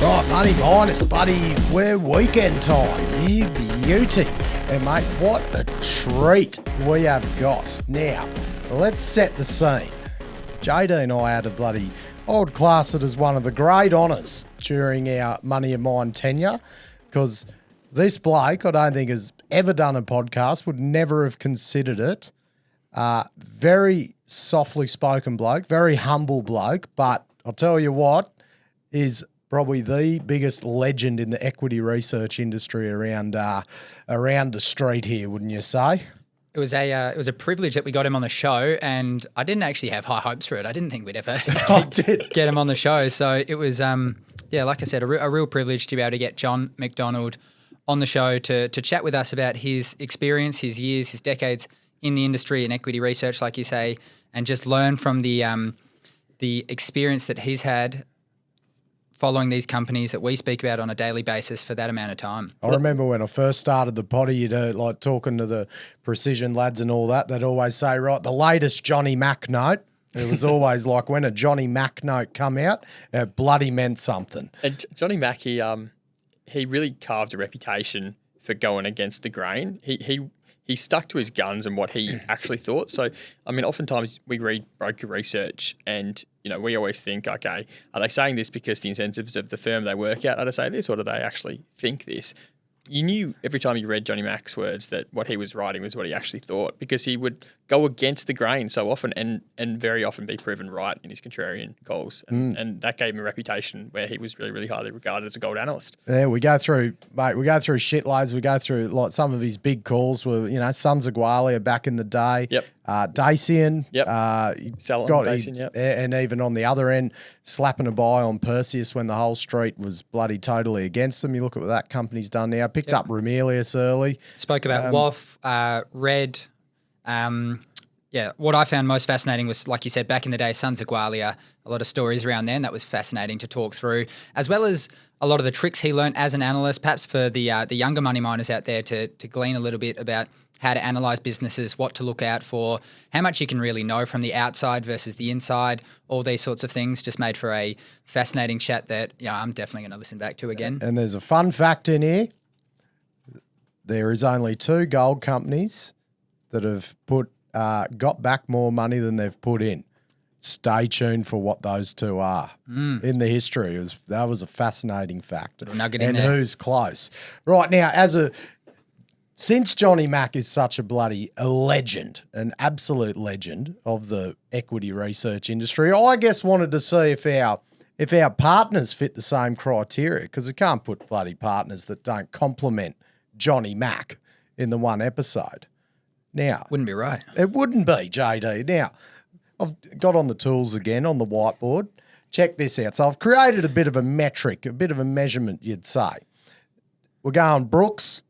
Right, Money Minus, buddy. We're weekend time. You beauty. And mate, what a treat we have got. Now, let's set the scene. JD and I had a bloody, I would class it as one of the great honours during our Money of Mine tenure, because this bloke, I don't think has ever done a podcast, would never have considered it. Very softly spoken bloke, very humble bloke, but I'll tell you what, is probably the biggest legend in the equity research industry around the street here, wouldn't you say? It was a privilege that we got him on the show, and I didn't actually have high hopes for it. I didn't think we'd ever get him on the show. So it was, like I said, a real privilege to be able to get John Macdonald on the show to chat with us about his experience, his years, his decades in the industry and equity research, like you say, and just learn from the experience that he's had following these companies that we speak about on a daily basis for that amount of time. I remember when I first started the potty, you'd like talking to the Precision lads and all that, they'd always say, right, the latest Johnny Mac note. It was always like when a Johnny Mac note come out, it bloody meant something. And Johnny Mac, he really carved a reputation for going against the grain. He stuck to his guns and what he actually thought. So, I mean, oftentimes we read broker research and, you know, we always think, okay, are they saying this because the incentives of the firm they work at are to say this, or do they actually think this? You knew every time you read Johnny Mac's words that what he was writing was what he actually thought, because he would go against the grain so often and very often be proven right in his contrarian calls. And that gave him a reputation where he was really, really highly regarded as a gold analyst. Yeah, we go through shitloads. We go through like some of his big calls were, you know, Sons of Gwalia back in the day. Yep. Dacian. Yep. Dacian, yep. And even on the other end, slapping a buy on Perseus when the whole street was bloody totally against them. You look at what that company's done now. Picked up Ramelius early. Spoke about WAF, Red. What I found most fascinating was, like you said, back in the day, Sons of Gwalia, a lot of stories around then that was fascinating to talk through, as well as a lot of the tricks he learned as an analyst, perhaps for the younger money miners out there to glean a little bit about how to analyse businesses, what to look out for, how much you can really know from the outside versus the inside, all these sorts of things. Just made for a fascinating chat that I'm definitely going to listen back to again. And there's a fun fact in here. There is only 2 gold companies that have got back more money than they've put in. Stay tuned for what those 2 are in the history. That was a fascinating fact. Little nugget in there. Who's close. Right now, since Johnny Mac is such a legend, an absolute legend of the equity research industry, I guess wanted to see if our partners fit the same criteria, because we can't put bloody partners that don't complement Johnny Mac in the one episode. Now, wouldn't be right. It wouldn't be, JD. Now, I've got on the tools again on the whiteboard. Check this out. So I've created a bit of a metric, a bit of a measurement, you'd say. We're going Brooks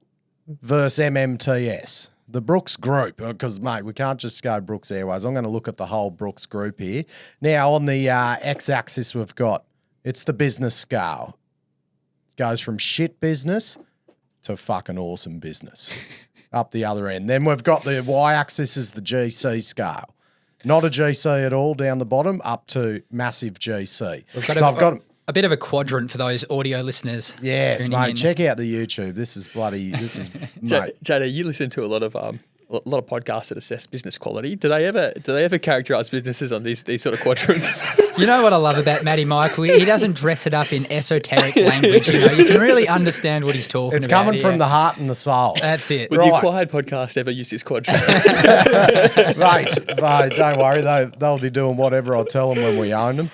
versus MMTS. The Brooks group, because, mate, we can't just go Brooks Airways. I'm going to look at the whole Brooks group here. Now, on the x-axis, we've got, it's the business scale. It goes from shit business to fucking awesome business up the other end. Then we've got the y-axis is the GC scale. Not a GC at all down the bottom, up to massive GC. I've got a bit of a quadrant for those audio listeners. Yes, mate. Check out the YouTube. This is mate. JD, you listen to a lot of podcasts that assess business quality. Do they ever characterise businesses on these sort of quadrants? You know what I love about Matty Michael? He doesn't dress it up in esoteric language. You know, you can really understand what he's talking about. It's coming from the heart and the soul. That's it. Would the Acquired podcast ever use this quadrant? Right. Don't worry. They'll be doing whatever I tell them when we own them.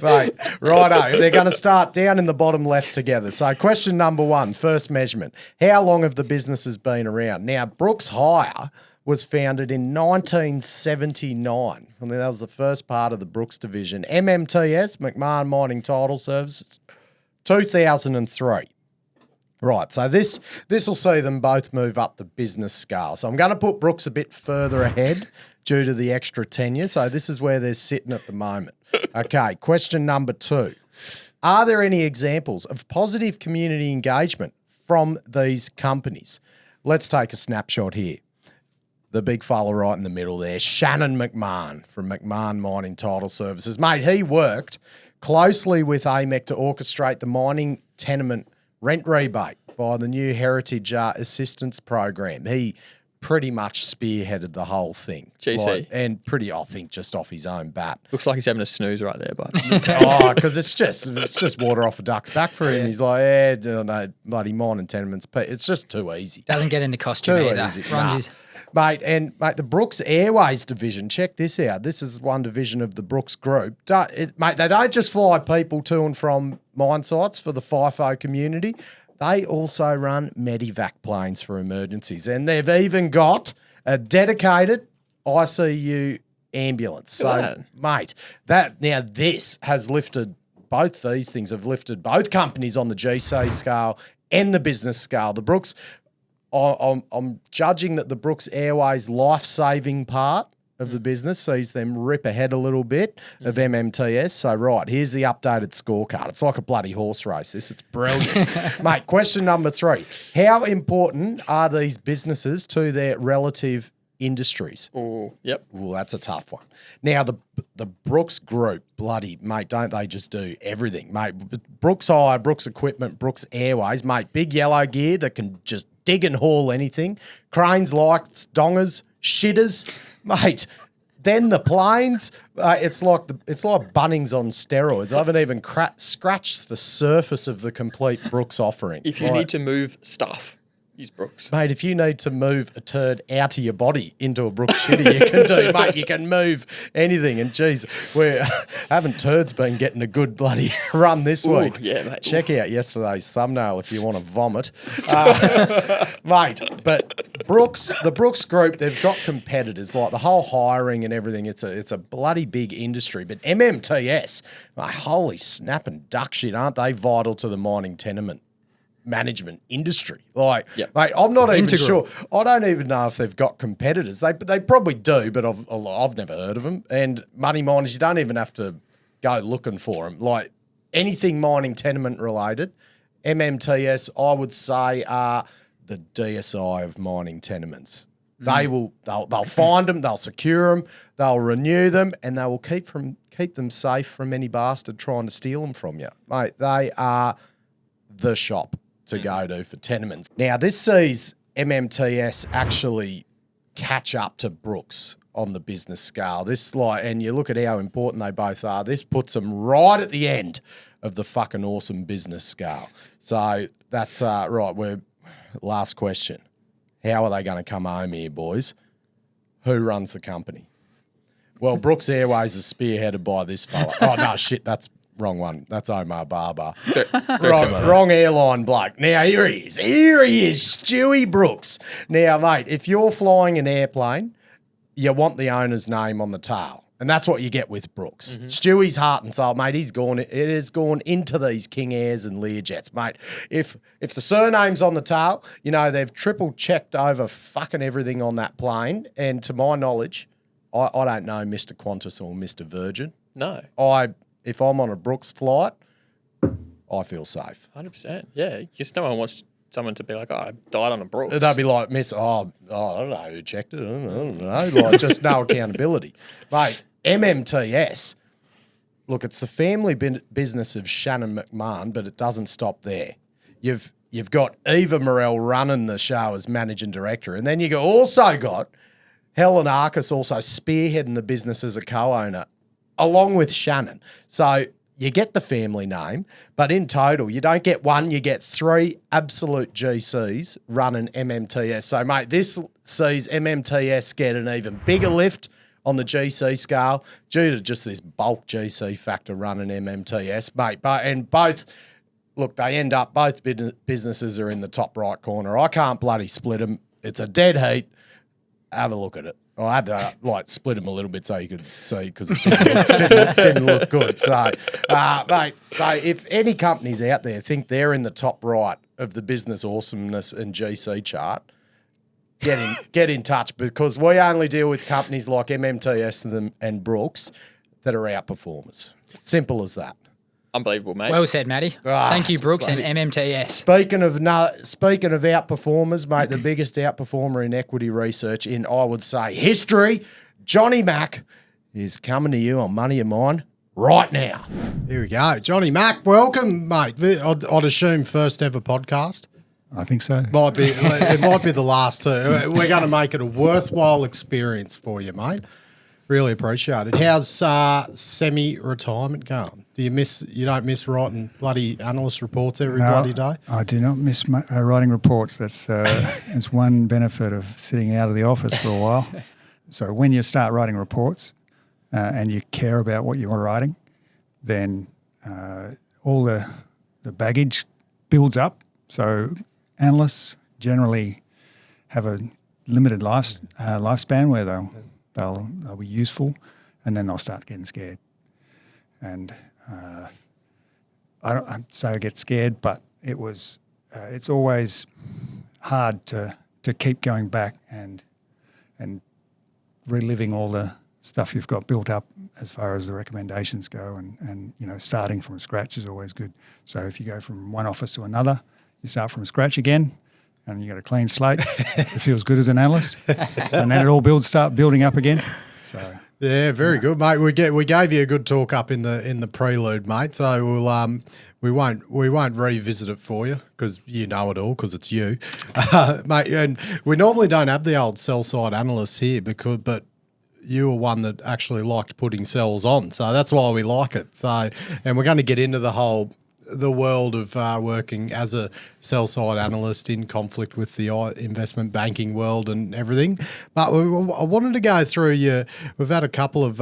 Right. Righto. They're going to start down in the bottom left together. So question number 1, first measurement. How long have the businesses been around? Now, Brooks Hire was founded in 1979. I mean, that was the first part of the Brooks division. MMTS, McMahon Mining Title Services, 2003. Right, so this will see them both move up the business scale. So I'm going to put Brooks a bit further ahead due to the extra tenure. So this is where they're sitting at the moment. Okay, question number 2. Are there any examples of positive community engagement from these companies? Let's take a snapshot here. The big fella right in the middle there, Shannon McMahon from McMahon Mining Title Services. Mate, he worked closely with AMEC to orchestrate the mining tenement rent rebate via the new Heritage Assistance Program. He pretty much spearheaded the whole thing. GC. And I think, just off his own bat. Looks like he's having a snooze right there, but Because it's just water off a duck's back for him. He's like, no, bloody mining tenements. It's just too easy. Doesn't get in the costume Too either. easy. Runs his- Mate, the Brooks Airways division, check this out. This is one division of the Brooks Group. Mate, they don't just fly people to and from mine sites for the FIFO community. They also run Medivac planes for emergencies. And they've even got a dedicated ICU ambulance. So, mate, this has lifted, both these things have lifted both companies on the GC scale and the business scale. The Brooks... I'm judging that the Brooks Airways life-saving part of the business sees them rip ahead a little bit of MMTS. So, right, here's the updated scorecard. It's like a bloody horse race, this. It's brilliant. Mate, question number 3. How important are these businesses to their relative industries? oh, yep. Well, that's a tough one. Now, the Brooks Group, bloody, mate, don't they just do everything? Mate, Brooks Hire, Brooks Equipment, Brooks Airways, mate, big yellow gear that can just dig and haul anything. Cranes, lights, dongers, shitters, mate. Then the planes, it's like Bunnings on steroids. I haven't even scratched the surface of the complete Brooks offering. If you need to move stuff, use Brooks. Mate, if you need to move a turd out of your body into a Brooks shitty, you can do, mate. You can move anything. And, geez, haven't turds been getting a good bloody run this week? Yeah, mate. Check out yesterday's thumbnail if you want to vomit. Mate, but the Brooks Group, they've got competitors, like the whole hiring and everything. It's a bloody big industry. But MMTS, mate, holy snap and duck shit, aren't they vital to the mining tenement management industry? Like, mate, I'm not even sure. I don't even know if they've got competitors. They probably do, but I've never heard of them. And money miners, you don't even have to go looking for them. Like, anything mining tenement related, MMTS, I would say, are the DSI of mining tenements. They'll find them, they'll secure them, they'll renew them, and they will keep them safe from any bastard trying to steal them from you. Mate, they are the shop to go to for tenements. Now, this sees MMTS actually catch up to Brooks on the business scale. And you look at how important they both are. This puts them right at the end of the fucking awesome business scale. So that's right. Last question. How are they going to come home here, boys? Who runs the company? Well, Brooks Airways is spearheaded by this fella. Oh, no, shit, that's wrong one. That's Omar Barber. Wrong airline bloke. Now, here he is. Stewie Brooks. Now, mate, if you're flying an airplane, you want the owner's name on the tail. And that's what you get with Brooks. Stewie's heart and soul, mate, it has gone into these King Airs and Learjets, mate. If the surname's on the tail, they've triple checked over fucking everything on that plane. And to my knowledge, I don't know Mr. Qantas or Mr. Virgin. No. If I'm on a Brooks flight, I feel safe. 100%. Yeah, because no one wants someone to be like, I died on a Brooks. They'll be like, I don't know who checked it. I don't know. Like, just no accountability. Mate, MMTS, look, it's the family business of Shannon McMahon, but it doesn't stop there. You've got Eva Morell running the show as managing director, and then you also got Helen Arcus also spearheading the business as a co-owner, along with Shannon. So you get the family name, but in total, you don't get one, you get 3 absolute GCs running MMTS. So, mate, this sees MMTS get an even bigger lift on the GC scale due to just this bulk GC factor running MMTS, mate. They end up, both businesses are in the top right corner. I can't bloody split them. It's a dead heat. Have a look at it. I had to split them a little bit so you could see because it didn't look good. So, mate, if any companies out there think they're in the top right of the business awesomeness and GC chart, get in touch, because we only deal with companies like MMTS and Brooks that are outperformers. Simple as that. Unbelievable, mate. Well said, Matty. Thank you, Brooks and MMTS. Speaking of outperformers, mate, the biggest outperformer in equity research in, I would say, history, Johnny Mac, is coming to you on Money of Mine right now. Here we go. Johnny Mac, welcome, mate. I'd assume first ever podcast. I think so. It might be the last too. We're going to make it a worthwhile experience for you, mate. Really appreciate it. How's semi-retirement going? You don't miss writing bloody analyst reports every bloody day? I do not miss writing reports. That's one benefit of sitting out of the office for a while. So when you start writing reports and you care about what you are writing, then all the baggage builds up. So analysts generally have a limited lifespan where they'll be useful, and then they'll start getting scared. And I don't say I get scared, but it's always hard to keep going back and reliving all the stuff you've got built up as far as the recommendations go, and starting from scratch is always good. So if you go from one office to another, you start from scratch again, and you got a clean slate. It feels good as an analyst, and then it all start building up again. So yeah, very good, mate. We gave you a good talk up in the prelude, mate. So we won't revisit it for you because you know it all because it's you, mate. And we normally don't have the old sell side analysts here but you were one that actually liked putting sells on, so that's why we like it. So, and we're going to get into the world of working as a sell-side analyst in conflict with the investment banking world and everything. But I wanted to go through we've had a couple of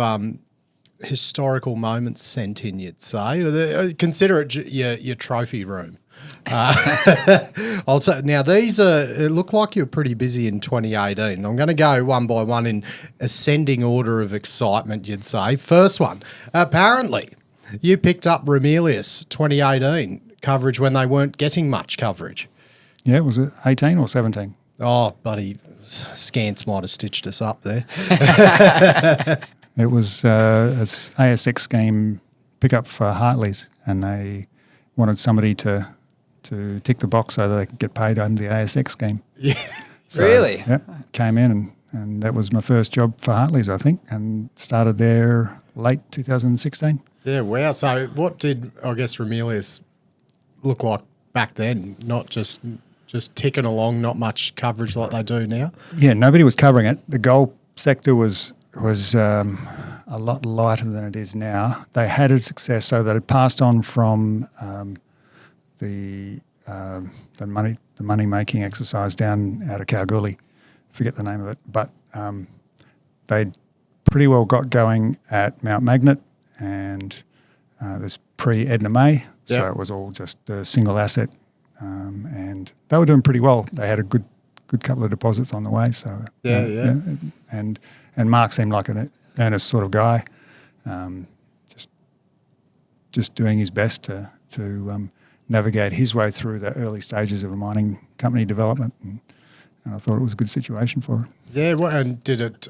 historical moments sent in, you'd say. Consider it your trophy room. I'll say, now, it look like you're pretty busy in 2018. I'm going to go one by one in ascending order of excitement, you'd say. First one, apparently you picked up Ramelius 2018 coverage when they weren't getting much coverage. Yeah, was it 18 or 17? Oh, buddy, Scants might have stitched us up there. It was an ASX scheme pickup for Hartley's, and they wanted somebody to tick the box so that they could get paid under the ASX scheme. Yeah. So, really? Yeah, came in and that was my first job for Hartley's, I think, and started there late 2016. Yeah, wow. So what did, I guess, Ramelius look like back then? Not just ticking along, not much coverage like they do now? Yeah, nobody was covering it. The gold sector was a lot lighter than it is now. They had its success, so that it passed on from the money making exercise down out of Kalgoorlie. Forget the name of it, but they'd pretty well got going at Mount Magnet, and this pre-Edna May, so it was all just a single asset, and they were doing pretty well. They had a good couple of deposits on the way, so and Mark seemed like an earnest sort of guy, just doing his best to navigate his way through the early stages of a mining company development, and I thought it was a good situation for it. Yeah, well, and did it?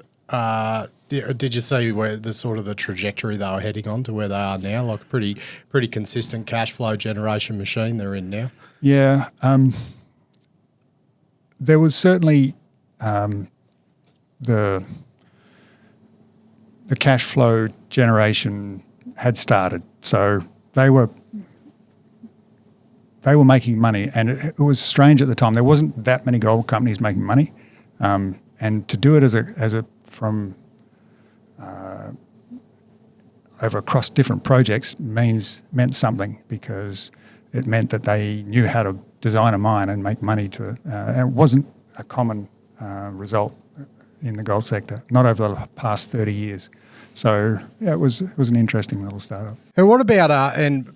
Did you see where the trajectory they were heading on to where they are now? Like a pretty consistent cash flow generation machine they're in now. Yeah, there was certainly the cash flow generation had started, so they were making money, and it was strange at the time. There wasn't that many gold companies making money, and to do it from over across different projects meant something, because it meant that they knew how to design a mine and make money to it. And it wasn't a common result in the gold sector, not over the past 30 years. So yeah, it was an interesting little startup. And what about and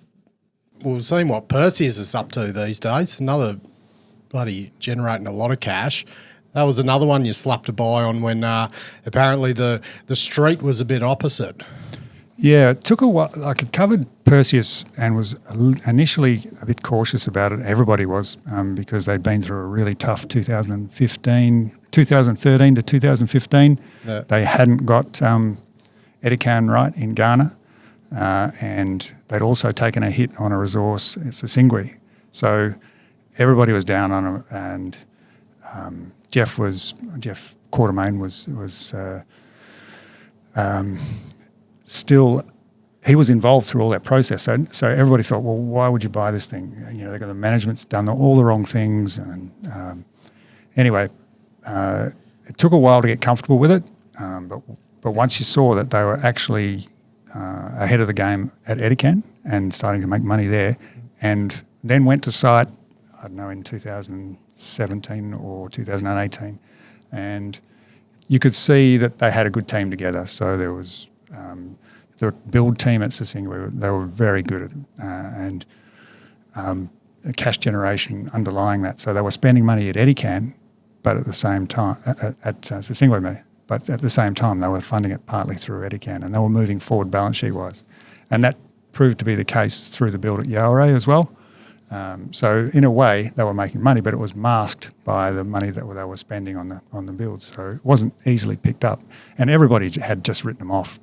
we've seen what Perseus is up to these days? Another bloody generating a lot of cash. That was another one you slapped a buy on when apparently the street was a bit opposite. Yeah, it took a while. Like, it covered Perseus and was initially a bit cautious about it. Everybody was, because they'd been through a really tough 2013 to 2015. Yeah. They hadn't got Edikan right in Ghana, and they'd also taken a hit on a resource, it's a Singui. So everybody was down on them, and Jeff Quartermain was still he was involved through all that process. So everybody thought, well, why would you buy this thing? They've got the management's done all the wrong things. And anyway, it took a while to get comfortable with it. But once you saw that they were actually ahead of the game at Edikan and starting to make money there, and then went to site, I don't know, in 2017 or 2018, and you could see that they had a good team together. So there was the build team at Sisingwe, they were very good at and cash generation underlying that. So they were spending money at Edikan, but at the same time, at Sisingwe, but at the same time they were funding it partly through Edikan, and they were moving forward balance sheet wise. And that proved to be the case through the build at Yaouré as well. So in a way they were making money, but it was masked by the money that they were spending on the build. So it wasn't easily picked up, and everybody had just written them off.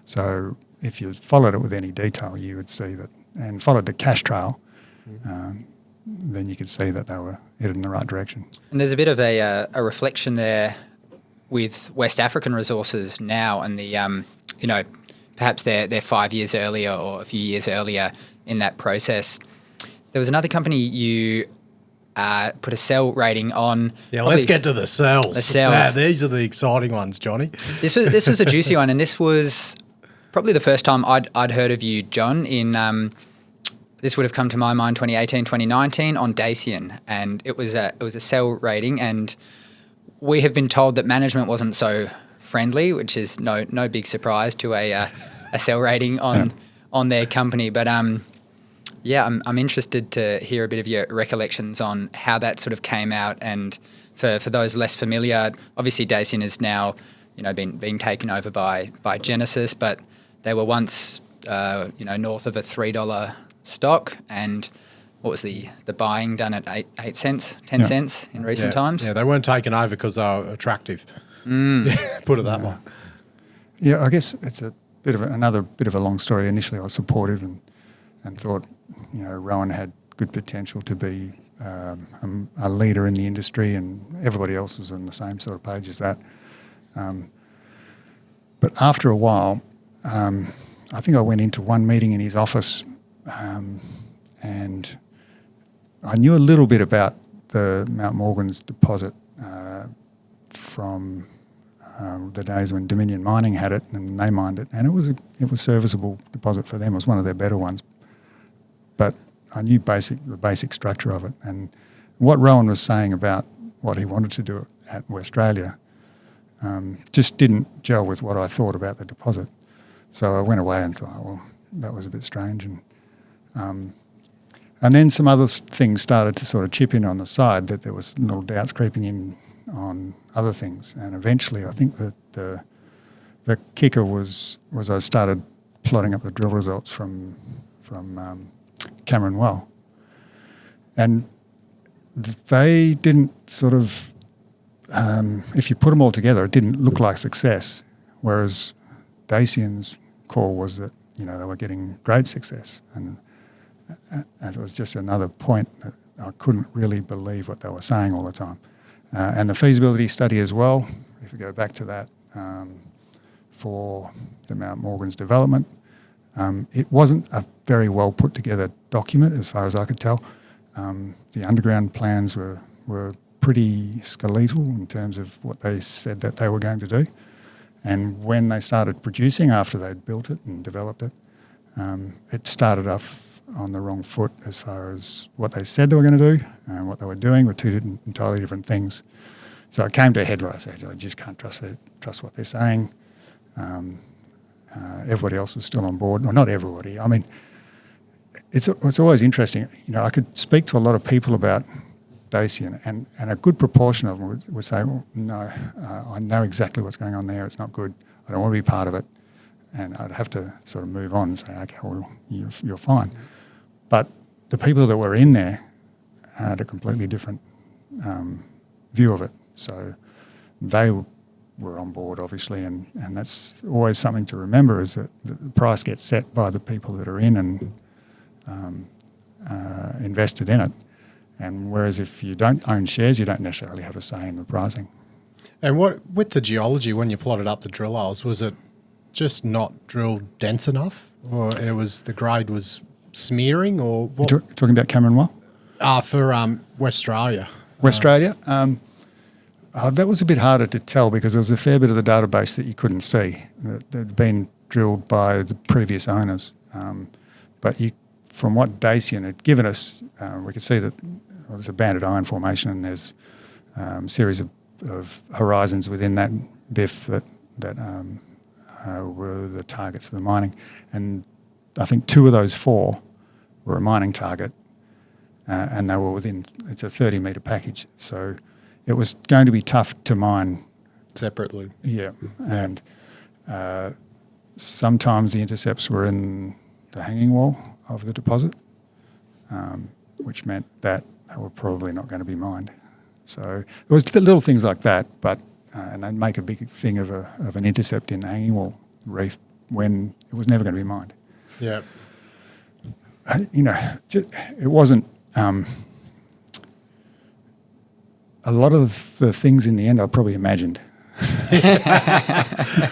So if you followed it with any detail, you would see that, and followed the cash trail, then you could see that they were headed in the right direction. And there's a bit of a reflection there with West African Resources now, and the perhaps they're 5 years earlier or a few years earlier in that process. There was another company you put a sell rating on. Yeah, let's get to the sells. The sells. Yeah, these are the exciting ones, Johnny. This was a juicy one, and this was probably the first time I'd heard of you, John, in this would have come to my mind 2018, 2019 on Dacian, and it was a sell rating, and we have been told that management wasn't so friendly, which is no big surprise to a sell rating on their company. But I'm interested to hear a bit of your recollections on how that sort of came out, and for those less familiar, obviously Dacian is now being taken over by Genesis, but they were once north of a $3 stock, and what was the buying done at 8 cents, 10 cents in recent times? Yeah, they weren't taken over because they were attractive. Put it that way. Yeah, I guess it's another bit of a long story. Initially, I was supportive and thought, Rowan had good potential to be a leader in the industry, and everybody else was on the same sort of page as that. But after a while, I think I went into one meeting in his office, and I knew a little bit about the Mount Morgan's deposit from the days when Dominion Mining had it and they mined it, and it was serviceable deposit for them. It was one of their better ones, but I knew the basic structure of it, and what Rowan was saying about what he wanted to do at Westralia just didn't gel with what I thought about the deposit. So I went away and thought, well, that was a bit strange, and then some other things started to sort of chip in on the side, that there was little doubts creeping in on other things, and eventually I think that the kicker was I started plotting up the drill results from Cameron Well, and they didn't sort of, if you put them all together, it didn't look like success, whereas Dacian's call was that they were getting great success, and it was just another point that I couldn't really believe what they were saying all the time. And the feasibility study as well, if we go back to that, for the Mount Morgan's development, it wasn't a very well put together document as far as I could tell. The underground plans were pretty skeletal in terms of what they said that they were going to do. And when they started producing after they'd built it and developed it, it started off on the wrong foot as far as what they said they were going to do and what they were doing were two entirely different things. So it came to a head where I said, I just can't trust what they're saying. Everybody else was still on board. Well, not everybody. I mean, it's always interesting. I could speak to a lot of people about Dacian, and a good proportion of them would say, well, no, I know exactly what's going on there. It's not good. I don't want to be part of it. And I'd have to sort of move on and say, okay, well, you're fine. But the people that were in there had a completely different view of it. So they were on board, obviously, and that's always something to remember, is that the price gets set by the people that are in and invested in it. And whereas if you don't own shares, you don't necessarily have a say in the pricing. And what with the geology, when you plotted up the drill holes, was it just not drilled dense enough, or it was the grade was smearing, or what? You're talking about Cameron Well? For West Australia. West Australia? That was a bit harder to tell because there was a fair bit of the database that you couldn't see that had been drilled by the previous owners. But from what Dacian had given us, we could see that there's a banded iron formation and there's a series of horizons within that BIF that were the targets for the mining. And I think 2 of those 4 were a mining target, and they were within, it's a 30-metre package. So it was going to be tough to mine separately. Yeah, and sometimes the intercepts were in the hanging wall of the deposit, which meant that they were probably not going to be mined. So there was little things like that, but and they'd make a big thing of an intercept in the hanging wall reef when it was never going to be mined. Yeah. It wasn't. A lot of the things in the end I probably imagined.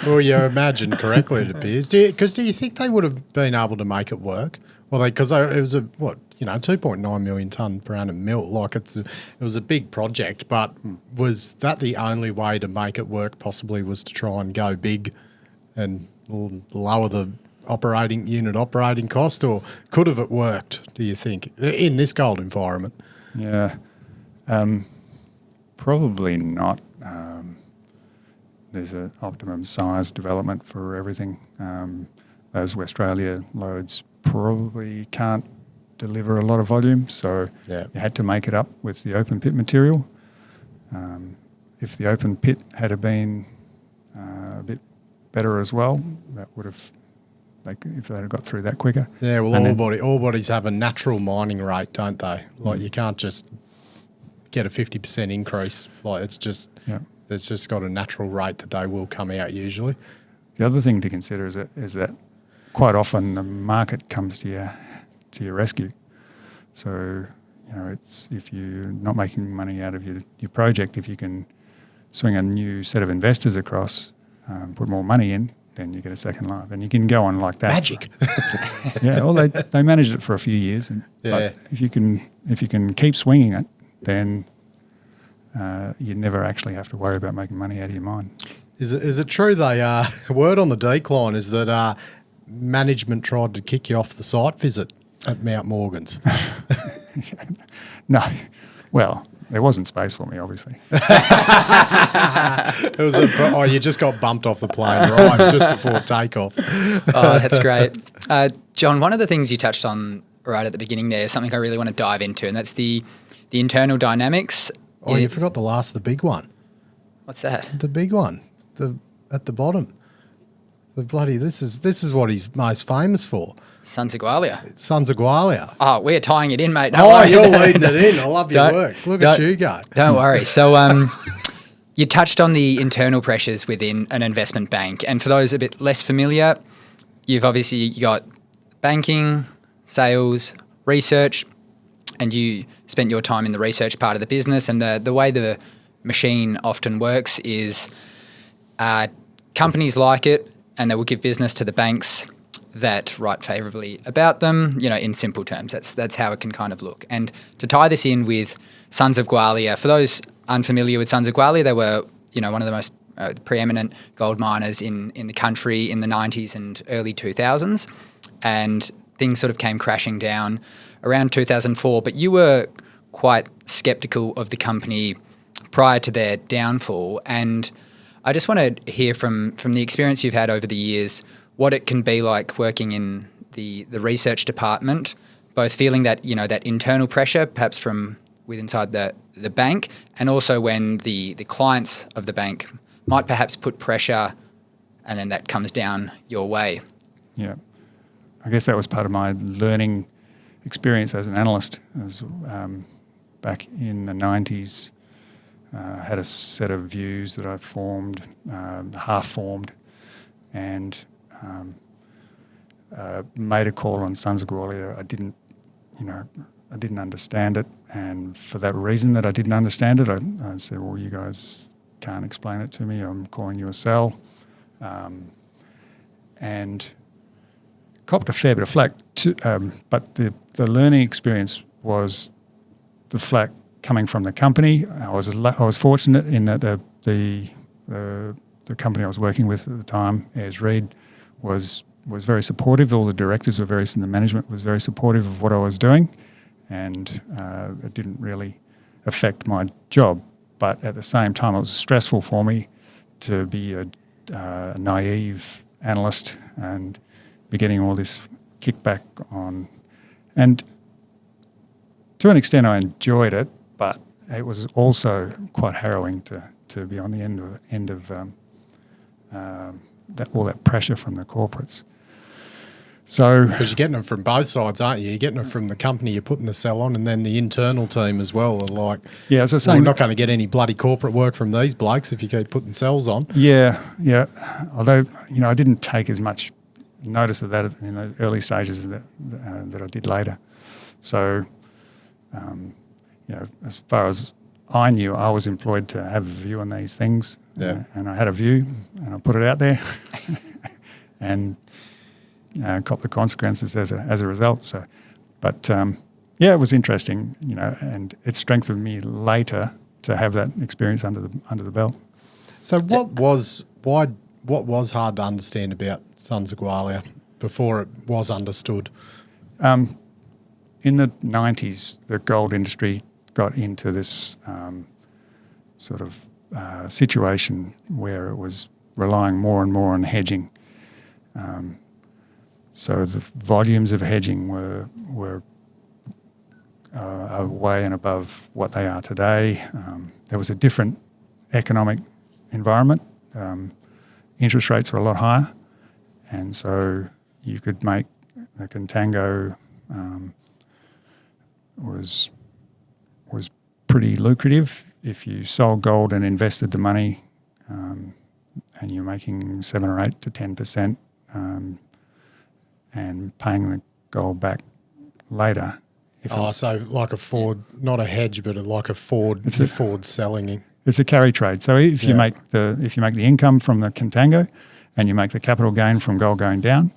Well, you imagined correctly, it appears. Do you think they would have been able to make it work? Well, because it was 2.9 million tonne per annum mill. Like it was a big project, but was that the only way to make it work? Possibly was to try and go big and lower the operating cost, or could have it worked? Do you think in this gold environment? Yeah, probably not. There's an optimum size development for everything. Those Westralia loads probably can't deliver a lot of volume, so you had to make it up with the open pit material. If the open pit had been a bit better as well, that would have, if they'd have got through that quicker. Yeah, well, all bodies have a natural mining rate, don't they? Like you can't just get a 50% increase. Like it's just got a natural rate that they will come out usually. The other thing to consider is that quite often the market comes to your rescue. So it's if you're not making money out of your project, if you can swing a new set of investors across, put more money in, then you get a second life, and you can go on like that. Magic. Yeah, well, they managed it for a few years, but if you can keep swinging it, then you never actually have to worry about making money out of your mine. Is it true they word on the decline is that management tried to kick you off the site visit at Mount Morgan's? No, well, there wasn't space for me, obviously. It was you just got bumped off the plane right just before takeoff. Oh, that's great. John, one of the things you touched on right at the beginning there is something I really want to dive into, and that's the internal dynamics. Oh, you forgot the big one. What's that? The big one, at the bottom. The bloody this is what he's most famous for. Sons of Gwalia. Sons of Gwalia. Oh, we're tying it in, mate. You're leading it in. I love your work. Look at you go. Don't worry. So you touched on the internal pressures within an investment bank. And for those a bit less familiar, you've obviously got banking, sales, research, and you spent your time in the research part of the business. And the way the machine often works is companies like it, and they will give business to the banks that write favourably about them, in simple terms. That's how it can kind of look. And to tie this in with Sons of Gwalia, for those unfamiliar with Sons of Gwalia, they were, one of the most preeminent gold miners in the country in the 90s and early 2000s. And things sort of came crashing down around 2004. But you were quite sceptical of the company prior to their downfall. And I just want to hear from the experience you've had over the years, what it can be like working in the research department, both feeling that, that internal pressure, perhaps from within inside the bank, and also when the clients of the bank might perhaps put pressure and then that comes down your way. Yeah. I guess that was part of my learning experience as an analyst. Back in the 90s, had a set of views that I formed, half-formed, and made a call on Sons of Gwalia. I didn't understand it, and for that reason that I didn't understand it, I said, well, you guys can't explain it to me. I'm calling you a sell. and copped a fair bit of flack. But the learning experience was the flack coming from the company. I was fortunate in that the company I was working with at the time, Ayers Reed, was very supportive. All the directors were the management was very supportive of what I was doing, and it didn't really affect my job. But at the same time, it was stressful for me to be a naive analyst and be getting all this kickback on. And to an extent, I enjoyed it, but it was also quite harrowing to be on the end of all that pressure from the corporates. So, because you're getting it from both sides, aren't you? You're getting it from the company you're putting the sell on, and then the internal team as well are like, yeah, as I was saying, we're not going to get any bloody corporate work from these blokes if you keep putting sells on. Yeah. Although, I didn't take as much notice of that in the early stages that I did later. So, as far as I knew, I was employed to have a view on these things, and I had a view, and I put it out there, and cop the consequences as a result. So, but it was interesting, and it strengthened me later to have that experience under the belt. So, what was hard to understand about Sons of Gwalia before it was understood? In the 90s, the gold industry got into this sort of situation where it was relying more and more on hedging. So the volumes of hedging were way and above what they are today. There was a different economic environment. Interest rates were a lot higher, and so you could make the contango was pretty lucrative if you sold gold and invested the money, and you're making 7 or 8 to 10%. And paying the gold back later. So like a forward, not a hedge, but like a forward. It's a forward selling. It's a carry trade. So if you make the income from the contango, and you make the capital gain from gold going down,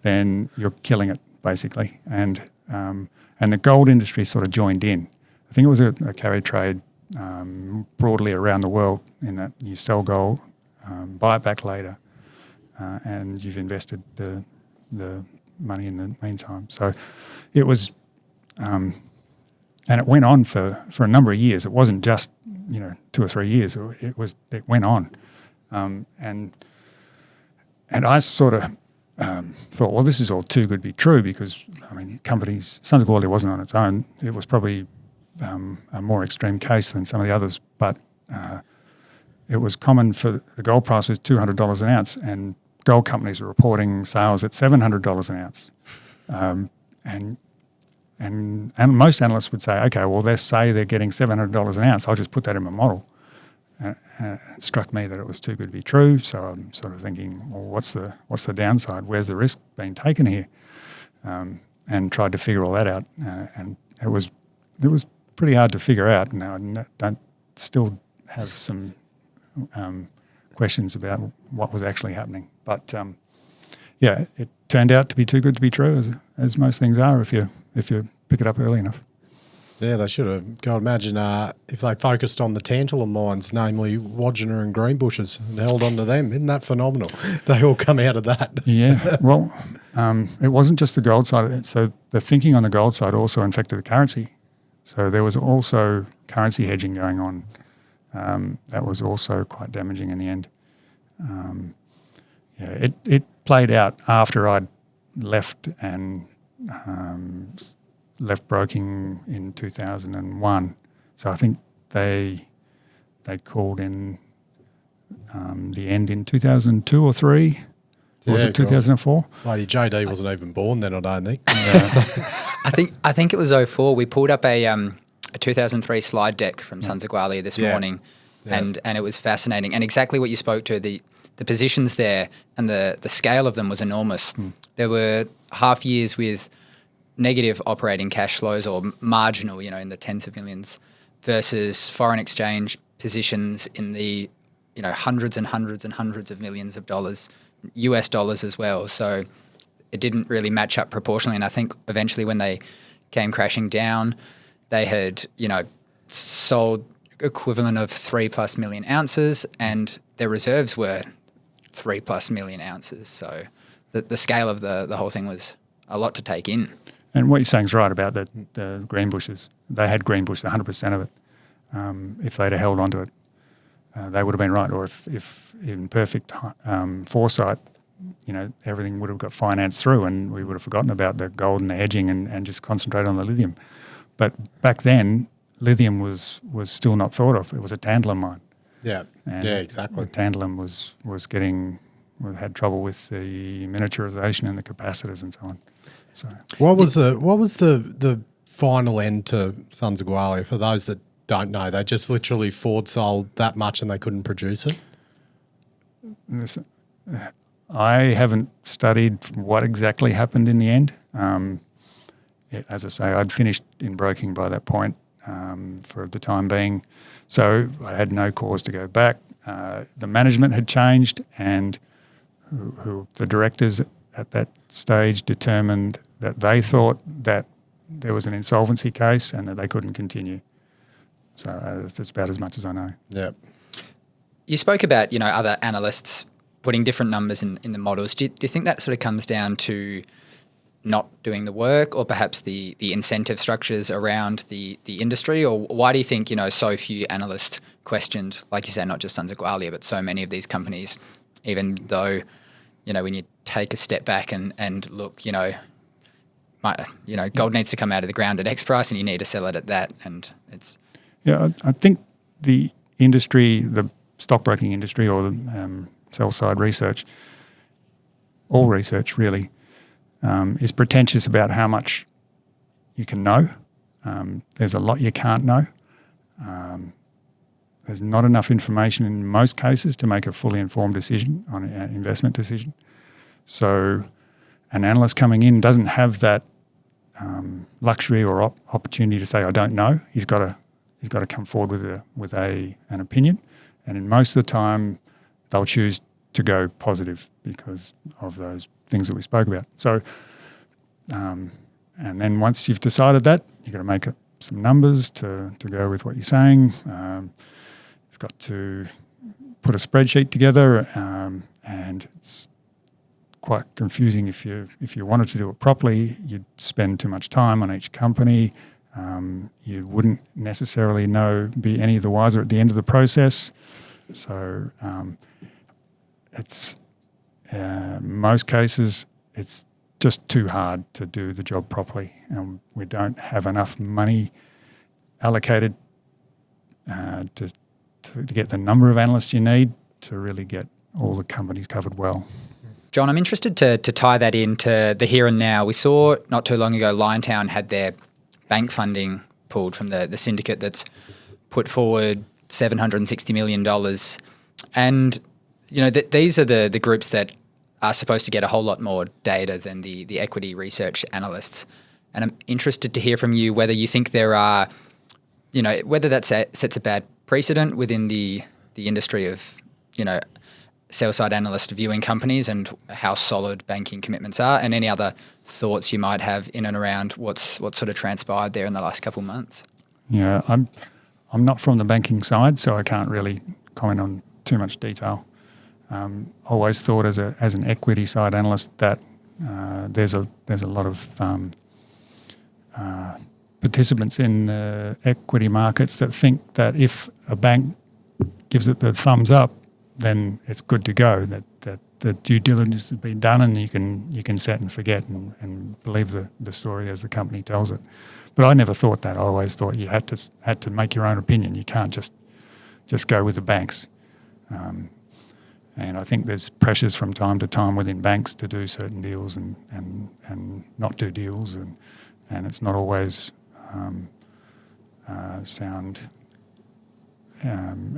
then you're killing it basically. And the gold industry sort of joined in. I think it was a carry trade broadly around the world in that you sell gold, buy it back later, and you've invested the money in the meantime. So it was, and it went on for a number of years. It wasn't just 2 or 3 years. It went on, and I sort of thought, well, this is all too good to be true, because companies, Sons of Gwalia wasn't on its own. It was probably a more extreme case than some of the others, but it was common for the gold price was $200 an ounce, and gold companies are reporting sales at $700 an ounce. And most analysts would say, okay, well, they say they're getting $700 an ounce. I'll just put that in my model. It struck me that it was too good to be true. So I'm sort of thinking, well, what's the downside? Where's the risk being taken here? And tried to figure all that out. And it was pretty hard to figure out. And I still have some questions about what was actually happening. But it turned out to be too good to be true, as most things are if you pick it up early enough. Yeah, they should have. God, imagine if they focused on the tantalum mines, namely Wodgina and Greenbushes, and held on to them. Isn't that phenomenal? They all come out of that. Yeah, well, it wasn't just the gold side of it. So the thinking on the gold side also infected the currency. So there was also currency hedging going on. That was also quite damaging in the end. It played out after I'd left and left broking in 2001. So I think they called in the end in 2002 or 3. Was it 2004? Bloody JD wasn't even born then, I don't think. I think it was 04. We pulled up a 2003 slide deck from Sons of Gwalia this morning, and it was fascinating. And exactly what you spoke to, the positions there and the scale of them was enormous. There were half years with negative operating cash flows or marginal, in the tens of millions, versus foreign exchange positions in the, hundreds and hundreds and hundreds of millions of dollars. US dollars as well. So it didn't really match up proportionally. And I think eventually when they came crashing down, they had, sold equivalent of 3+ million ounces, and their reserves were 3+ million ounces. So the scale of the whole thing was a lot to take in. And what you're saying is right about the Greenbushes. They had Greenbush, 100% of it. If they'd have held onto it, they would have been right. Or if in perfect foresight, everything would have got financed through, and we would have forgotten about the gold and the hedging and just concentrated on the lithium. But back then, lithium was still not thought of. It was a tantalum mine. Yeah, exactly. The tantalum had trouble with the miniaturization and the capacitors and so on. So what was the final end to Sons of Gwalia? For those that don't know, they just literally forward sold that much and they couldn't produce it. I haven't studied what exactly happened in the end. As I say, I'd finished in broking by that point for the time being, so I had no cause to go back. The management had changed, and who the directors at that stage determined that they thought that there was an insolvency case and that they couldn't continue. So that's about as much as I know. Yeah. You spoke about, other analysts putting different numbers in the models. Do you think that sort of comes down to not doing the work, or perhaps the incentive structures around the industry? Or why do you think, so few analysts questioned, like you said, not just Sons of Gwalia, but so many of these companies, even though, when you take a step back and look, gold needs to come out of the ground at X price and you need to sell it at that. And it's... Yeah, I think the industry, the stockbroking industry, or the sell-side research, all research really, is pretentious about how much you can know. There's a lot you can't know. There's not enough information in most cases to make a fully informed decision on an investment decision. So an analyst coming in doesn't have that luxury or opportunity to say, I don't know. He's got to come forward with an opinion, and in most of the time they'll choose to go positive because of those things that we spoke about. So, and then once you've decided that, you've got to make up some numbers to go with what you're saying. You've got to put a spreadsheet together, and it's quite confusing if you wanted to do it properly. You'd spend too much time on each company. You wouldn't necessarily be any the wiser at the end of the process. So it's most cases it's just too hard to do the job properly, and we don't have enough money allocated to get the number of analysts you need to really get all the companies covered well. John, I'm interested to tie that into the here and now. We saw not too long ago Liontown had their bank funding pulled from the syndicate that's put forward $760 million. And, these are the groups that are supposed to get a whole lot more data than the equity research analysts. And I'm interested to hear from you whether you think there are, whether that sets a bad precedent within the industry of, sell-side analyst viewing companies and how solid banking commitments are, and any other thoughts you might have in and around what's sort of transpired there in the last couple of months. Yeah, I'm not from the banking side, so I can't really comment on too much detail. Always thought as an equity side analyst that there's a lot of participants in equity markets that think that if a bank gives it the thumbs up, then it's good to go. That the due diligence has been done, and you can set and forget and believe the story as the company tells it. But I never thought that. I always thought you had to make your own opinion. You can't just go with the banks. And I think there's pressures from time to time within banks to do certain deals and not do deals, and it's not always sound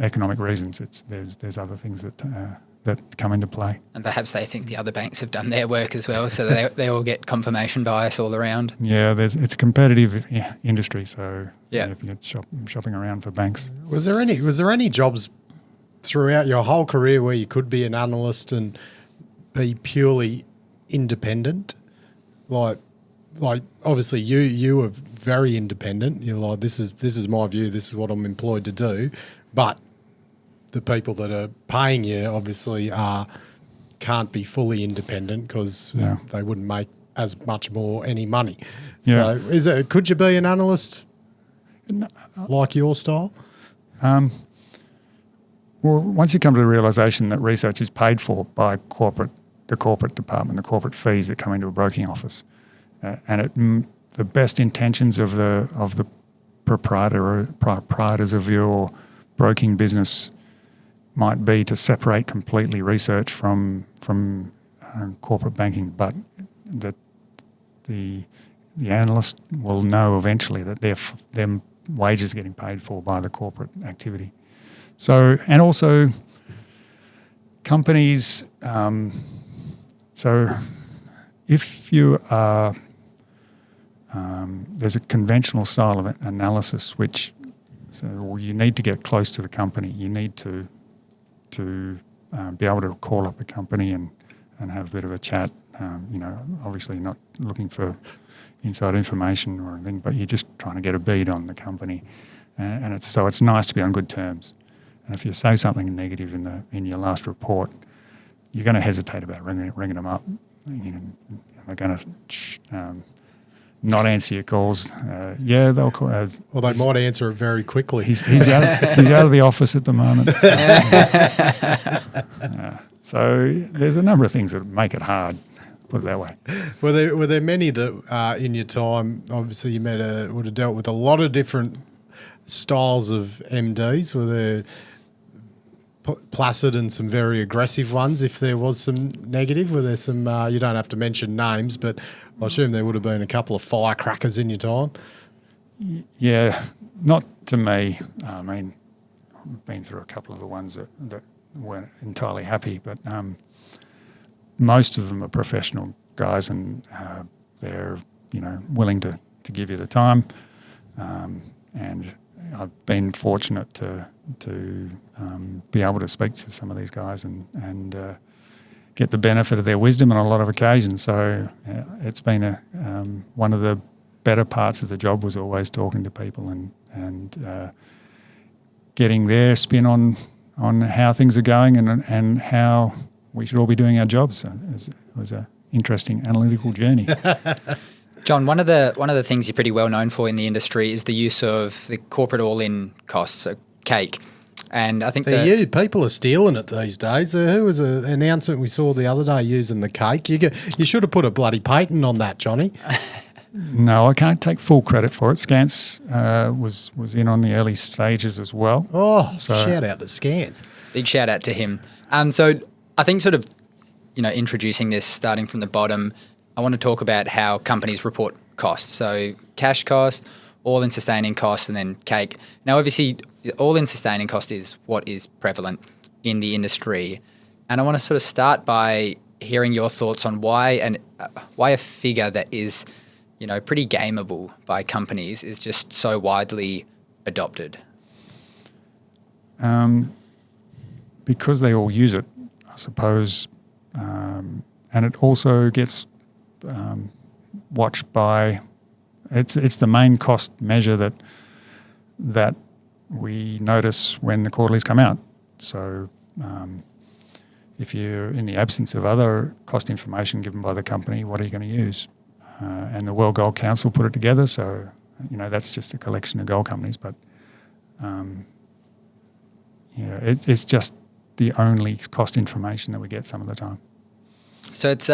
economic reasons. There's other things that come into play. And perhaps they think the other banks have done their work as well, so they all get confirmation bias all around. Yeah, it's a competitive industry, so yeah, if you're shopping around for banks. Was there any jobs throughout your whole career where you could be an analyst and be purely independent? Like obviously you are very independent. You're like, this is my view. This is what I'm employed to do. But the people that are paying you obviously can't be fully independent because they wouldn't make as much any money. Yeah. So could you be an analyst like your style? Well, once you come to the realisation that research is paid for by the corporate department, the corporate fees that come into a broking office, and the best intentions of the proprietors of your broking business might be to separate completely research from corporate banking, but that the analyst will know eventually that their wages are getting paid for by the corporate activity. So, and also companies, so if you are, there's a conventional style of analysis which you need to get close to the company. You need to be able to call up the company and have a bit of a chat. Obviously not looking for inside information or anything, but you're just trying to get a bead on the company, and it's nice to be on good terms. And if you say something negative in your last report, you're going to hesitate about ringing them up. They're going to not answer your calls. They'll call. Or they might answer it very quickly. He's out of the office at the moment. So there's a number of things that make it hard. Put it that way. Were there many that in your time? Obviously, you would have dealt with a lot of different styles of MDs. Were there placid and some very aggressive ones? If there was some negative, were there some? You don't have to mention names, but I assume there would have been a couple of firecrackers in your time. Yeah, not to me. I mean, I've been through a couple of the ones that weren't entirely happy, but most of them are professional guys, and they're willing to give you the time. And I've been fortunate to be able to speak to some of these guys and get the benefit of their wisdom on a lot of occasions. So it's been one of the better parts of the job was always talking to people and getting their spin on how things are going and how we should all be doing our jobs. So it was an interesting analytical journey. John, one of the things you're pretty well known for in the industry is the use of the corporate all-in costs, so CAIC. And I think people are stealing it these days. Who was an announcement we saw the other day using the CAIC? You should have put a bloody patent on that, Johnny. No, I can't take full credit for it. Scans was in on the early stages as well. Oh, so shout out to Scans. Big shout out to him. So I think sort of, introducing this, starting from the bottom, I want to talk about how companies report costs. So cash cost, all-in sustaining cost, and then CAIC. Now, obviously, all-in sustaining cost is what is prevalent in the industry. And I want to sort of start by hearing your thoughts on why a figure that is, pretty gameable by companies is just so widely adopted. Because they all use it, I suppose, and it also gets watched by. It's the main cost measure that we notice when the quarterlies come out. So if you're in the absence of other cost information given by the company, what are you going to use? And the World Gold Council put it together, so that's just a collection of gold companies. But it's just the only cost information that we get some of the time. So it's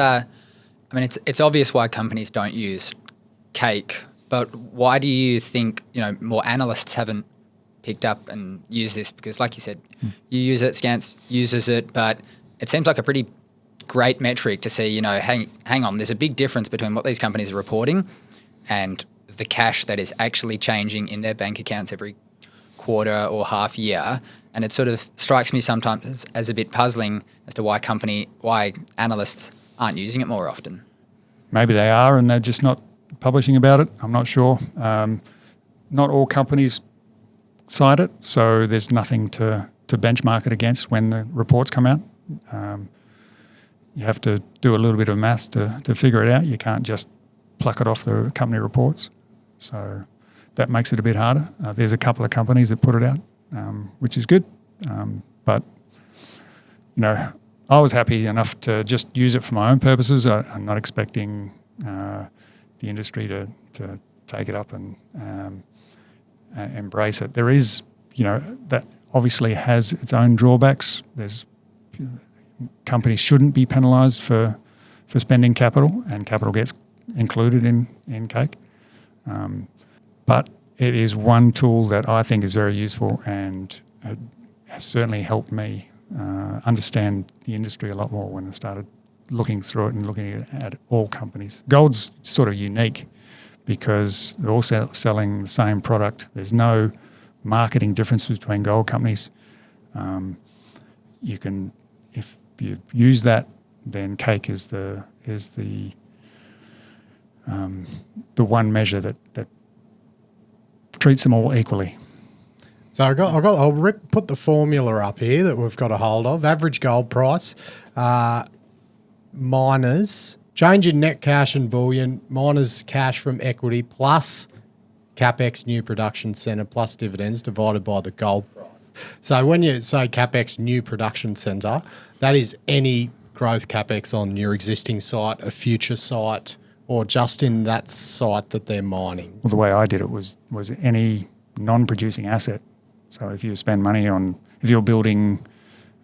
obvious why companies don't use CAIC, but why do you think more analysts haven't picked up and used this? Because like you said, you use it, Scans uses it, but it seems like a pretty great metric to see, hang on, there's a big difference between what these companies are reporting and the cash that is actually changing in their bank accounts every quarter or half year. And it sort of strikes me sometimes as a bit puzzling as to why analysts aren't using it more often. Maybe they are and they're just not publishing about it. I'm not sure. Not all companies cite it, so there's nothing to benchmark it against when the reports come out. you have to do a little bit of maths to figure it out. You can't just pluck it off the company reports. So that makes it a bit harder. There's a couple of companies that put it out, which is good. But, I was happy enough to just use it for my own purposes. I'm not expecting the industry to take it up and embrace it. There is, that obviously has its own drawbacks. Companies shouldn't be penalised for spending capital, and capital gets included in CAIC. But it is one tool that I think is very useful, and it has certainly helped me understand the industry a lot more when I started looking through it and looking at all companies. Gold's sort of unique because they're all selling the same product. There's no marketing difference between gold companies. You can, if you use that, then CAIC is the one measure that treats them all equally. So I'll put the formula up here that we've got a hold of. Average gold price, miners, change in net cash and bullion, miners cash from equity plus CapEx new production centre plus dividends divided by the gold price. So when you say CapEx new production centre, that is any growth CapEx on your existing site, a future site, or just in that site that they're mining. Well, the way I did it was any non-producing asset. So if you spend money on, if you're building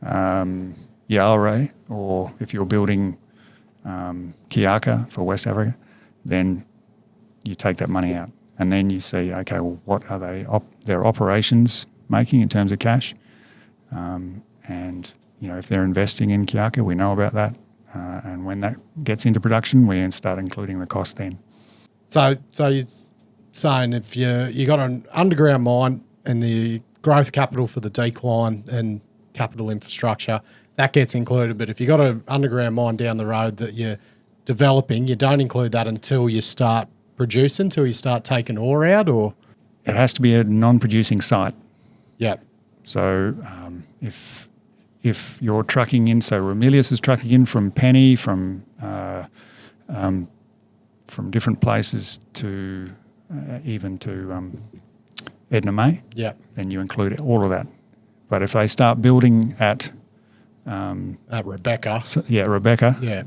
Rhori, or if you're building CAIC for West Africa, then you take that money out. And then you see, okay, well, what are their operations making in terms of cash? And, if they're investing in CAIC, we know about that. And when that gets into production, we start including the cost then. So you're saying if you got an underground mine and the growth capital for the decline and capital infrastructure, that gets included. But if you got an underground mine down the road that you're developing, you don't include that until you start producing, until you start taking ore out, or? It has to be a non-producing site. Yeah. So if you're trucking in, so Ramelius is trucking in from Penny, from different places to even to Edna May, then you include all of that. But if they start building at Rebecca,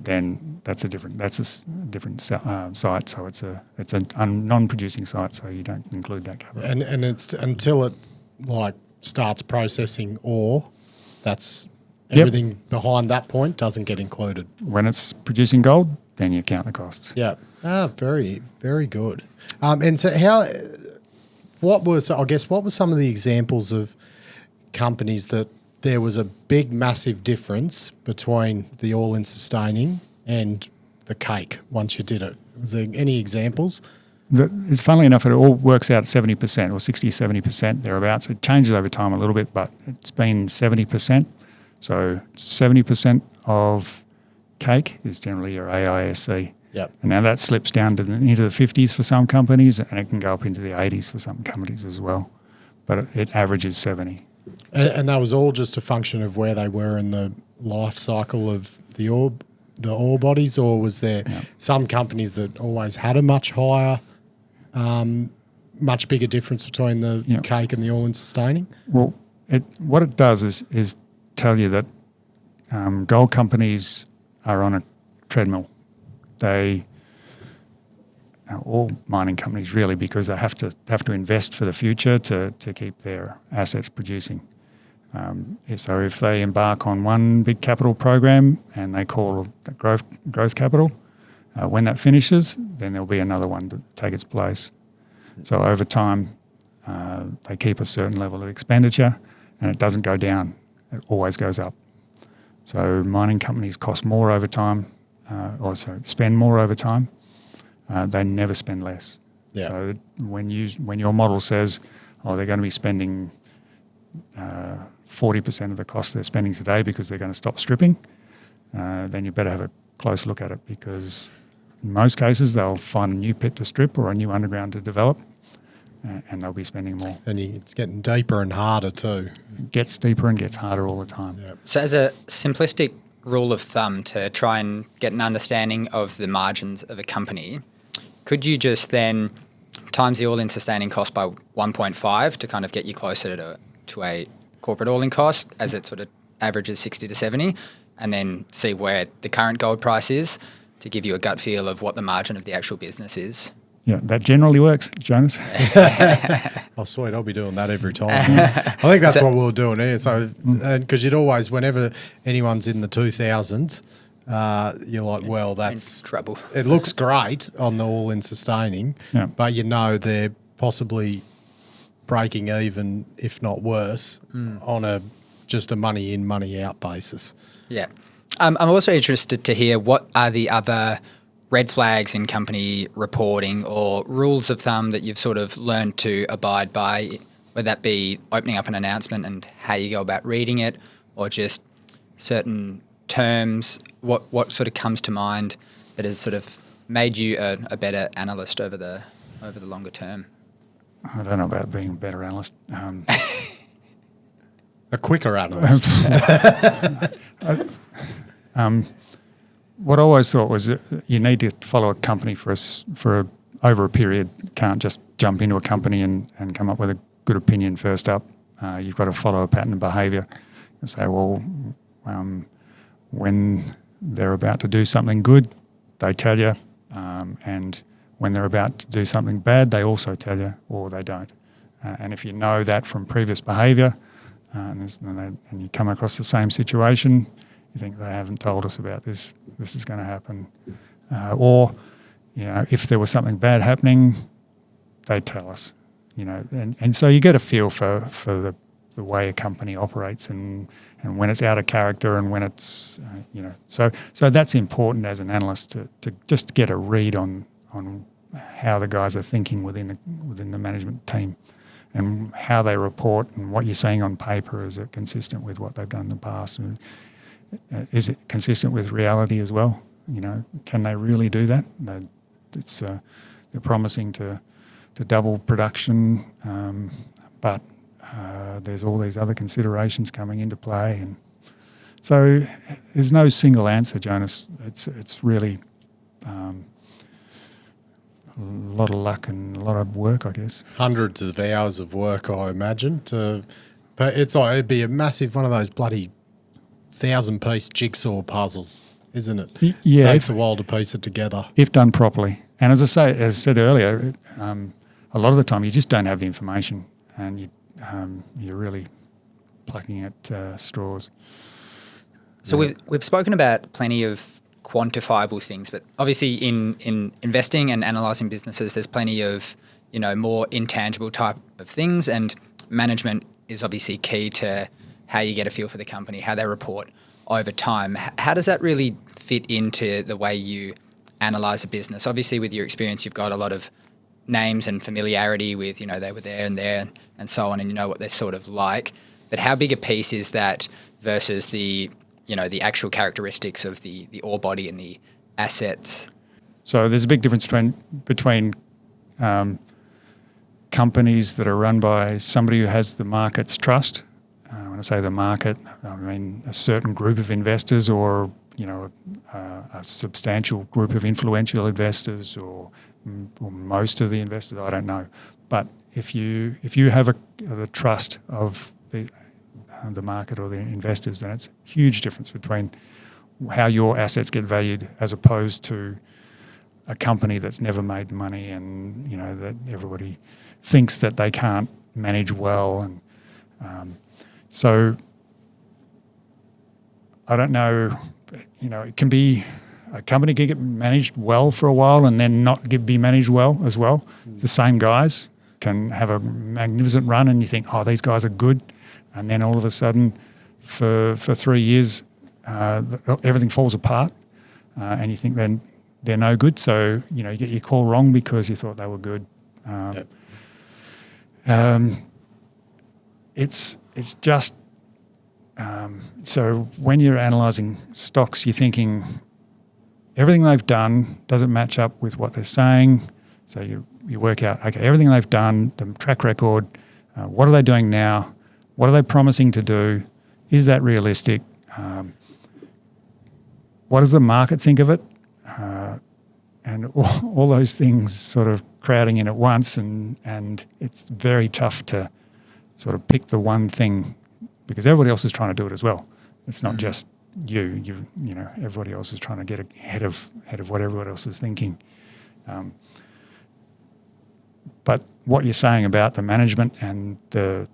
then that's a different site. So it's a non-producing site, so you don't include that capital. And it's until it starts processing ore, that's everything behind that point doesn't get included. When it's producing gold, then you count the costs. Yeah. Very, very good. And so what were some of the examples of companies that there was a big, massive difference between the all-in sustaining and the CAIC once you did it? Was there any examples? It's funnily enough, it all works out 70% or 60, 70% thereabouts. It changes over time a little bit, but it's been 70%. So 70% of CAIC is generally your AISC. Yep. And now that slips down into the 50s for some companies, and it can go up into the 80s for some companies as well. But it averages 70. And that was all just a function of where they were in the life cycle of the ore bodies, or was there some companies that always had a much higher, much bigger difference between the CAIC and the all-in sustaining? Well, what it does is tell you that gold companies are on a treadmill. All mining companies really, because they have to invest for the future to keep their assets producing. So if they embark on one big capital program and they call it growth capital, when that finishes, then there'll be another one to take its place. So over time, they keep a certain level of expenditure, and it doesn't go down; it always goes up. So mining companies cost more over time, spend more over time. They never spend less. Yeah. So when your model says, they're going to be spending 40% of the cost they're spending today because they're going to stop stripping, then you better have a close look at it, because in most cases they'll find a new pit to strip or a new underground to develop, and they'll be spending more. And it's getting deeper and harder too. It gets deeper and gets harder all the time. Yep. So as a simplistic rule of thumb to try and get an understanding of the margins of a company, could you just then times the all-in sustaining cost by 1.5 to kind of get you closer to a corporate all-in cost as it sort of averages 60 to 70, and then see where the current gold price is to give you a gut feel of what the margin of the actual business is? Yeah, that generally works, Jonas. Oh, sweet. I'll be doing that every time. I think that's what we're doing here. So, because you'd always, whenever anyone's in the 2000s, you're like, well, that's trouble. It looks great on the all-in sustaining, but you know they're possibly breaking even, if not worse, on just a money in, money out basis. Yeah. I'm also interested to hear what are the other red flags in company reporting or rules of thumb that you've sort of learned to abide by, whether that be opening up an announcement and how you go about reading it, or just certain terms, what sort of comes to mind that has sort of made you a better analyst over the longer term? I don't know about being a better analyst. A quicker analyst. What I always thought was that you need to follow a company over a period. You can't just jump into a company and come up with a good opinion first up. You've got to follow a pattern of behaviour and say, well, when they're about to do something good, they tell you, and when they're about to do something bad, they also tell you, or they don't. And if you know that from previous behaviour, and you come across the same situation, you think they haven't told us about this. This is going to happen, or if there was something bad happening, they tell us. And so you get a feel for the way a company operates and when it's out of character and when it's So that's important as an analyst to just get a read on how the guys are thinking within the management team, and how they report, and what you're seeing on paper, is it consistent with what they've done in the past? And is it consistent with reality as well? Can they really do that? They're promising to double production, but there's all these other considerations coming into play, and so there's no single answer, Jonas. It's really a lot of luck and a lot of work, I guess. Hundreds of hours of work, I imagine. But it'd be a massive one of those bloody 1,000-piece jigsaw puzzles, isn't it? Yeah, Takes a while to piece it together if done properly. And as I said earlier, a lot of the time you just don't have the information, and you're really plucking at straws. So we've spoken about plenty of quantifiable things, but obviously in investing and analysing businesses, there's plenty of more intangible type of things, and management is obviously key to how you get a feel for the company, how they report over time. How does that really fit into the way you analyse a business? Obviously, with your experience, you've got a lot of names and familiarity with, they were there and so on, and you know what they're sort of like. But how big a piece is that versus the actual characteristics of the ore body and the assets? So there's a big difference between companies that are run by somebody who has the market's trust. When I say the market, I mean a certain group of investors, or a substantial group of influential investors, or most of the investors. I don't know, but if you have the trust of the market or the investors, then it's a huge difference between how your assets get valued as opposed to a company that's never made money, and that everybody thinks that they can't manage well, and so I don't know. It can be a company can get managed well for a while and then not be managed well as well. The same guys can have a magnificent run, and you think, oh, these guys are good, and then all of a sudden, for 3 years, everything falls apart, and you think then they're no good. So you get your call wrong because you thought they were good. It's just so when you're analysing stocks, you're thinking everything they've done doesn't match up with what they're saying. So you work out, okay, everything they've done, the track record, what are they doing now? What are they promising to do? Is that realistic? what does the market think of it? And all those things sort of crowding in at once, and it's very tough to sort of pick the one thing because everybody else is trying to do it as well. It's not just you know, everybody else is trying to get ahead of what everybody else is thinking. But what you're saying about the management and the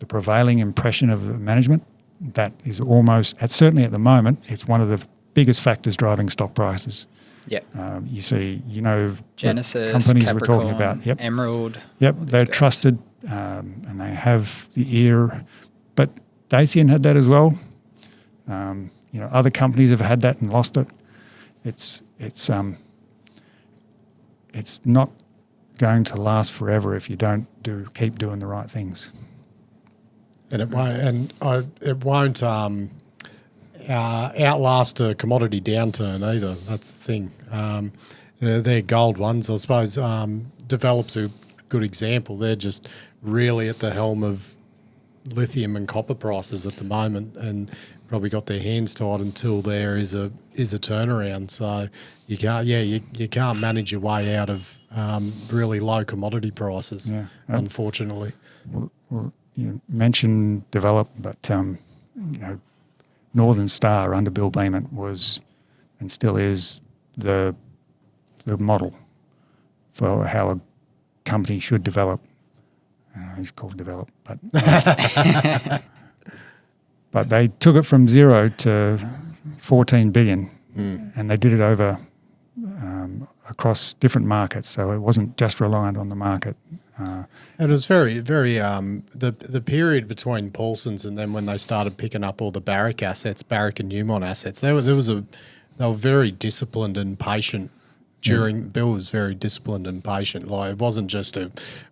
prevailing impression of the management, that is almost, certainly at the moment, it's one of the biggest factors driving stock prices. Yeah. You see, you know, Genesis, companies Capricorn, we're talking about. Yep. Emerald. Yep, they're trusted and they have the ear. But Dacian had that as well. You know, other companies have had that and lost it. It's not going to last forever if you don't keep doing the right things. And it won't outlast a commodity downturn either. That's the thing. They're gold ones, I suppose. Develop's a good example. They're just really at the helm of lithium and copper prices at the moment, and probably got their hands tied until there is a turnaround. So you can't manage your way out of really low commodity prices, unfortunately. Well, you mentioned Develop, but you know, Northern Star under Bill Beament was and still is the model for how a company should develop. He's called Develop, but but they took it from 0 to 14 billion, and they did it over across different markets. So it wasn't just reliant on the market. And it was very, very the period between Paulson's and then when they started picking up all the Barrick assets, Barrick and Newmont assets. They were very disciplined and patient. Bill was very disciplined and patient. Like, it wasn't just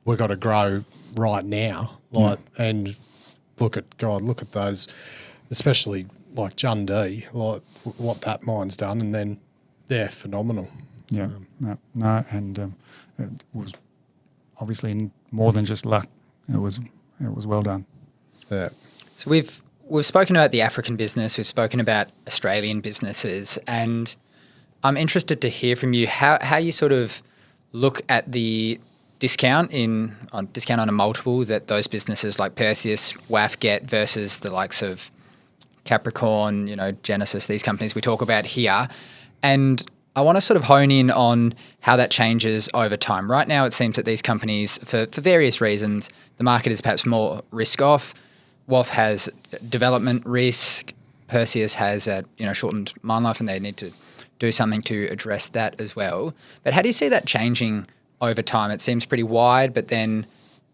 we've got to grow right now. And look at those, especially like Jundee, like what that mine's done, and then they're phenomenal. Yeah, and it was obviously more than just luck. It was well done. Yeah. So we've spoken about the African business. We've spoken about Australian businesses, and I'm interested to hear from you how you sort of look at the discount on a multiple that those businesses like Perseus, WAF get versus the likes of Capricorn, you know, Genesis, these companies we talk about here. And I want to sort of hone in on how that changes over time. Right now, it seems that these companies, for various reasons, the market is perhaps more risk off. WAF has development risk. Perseus has shortened mine life, and they need to do something to address that as well. But how do you see that changing over time? It seems pretty wide, but then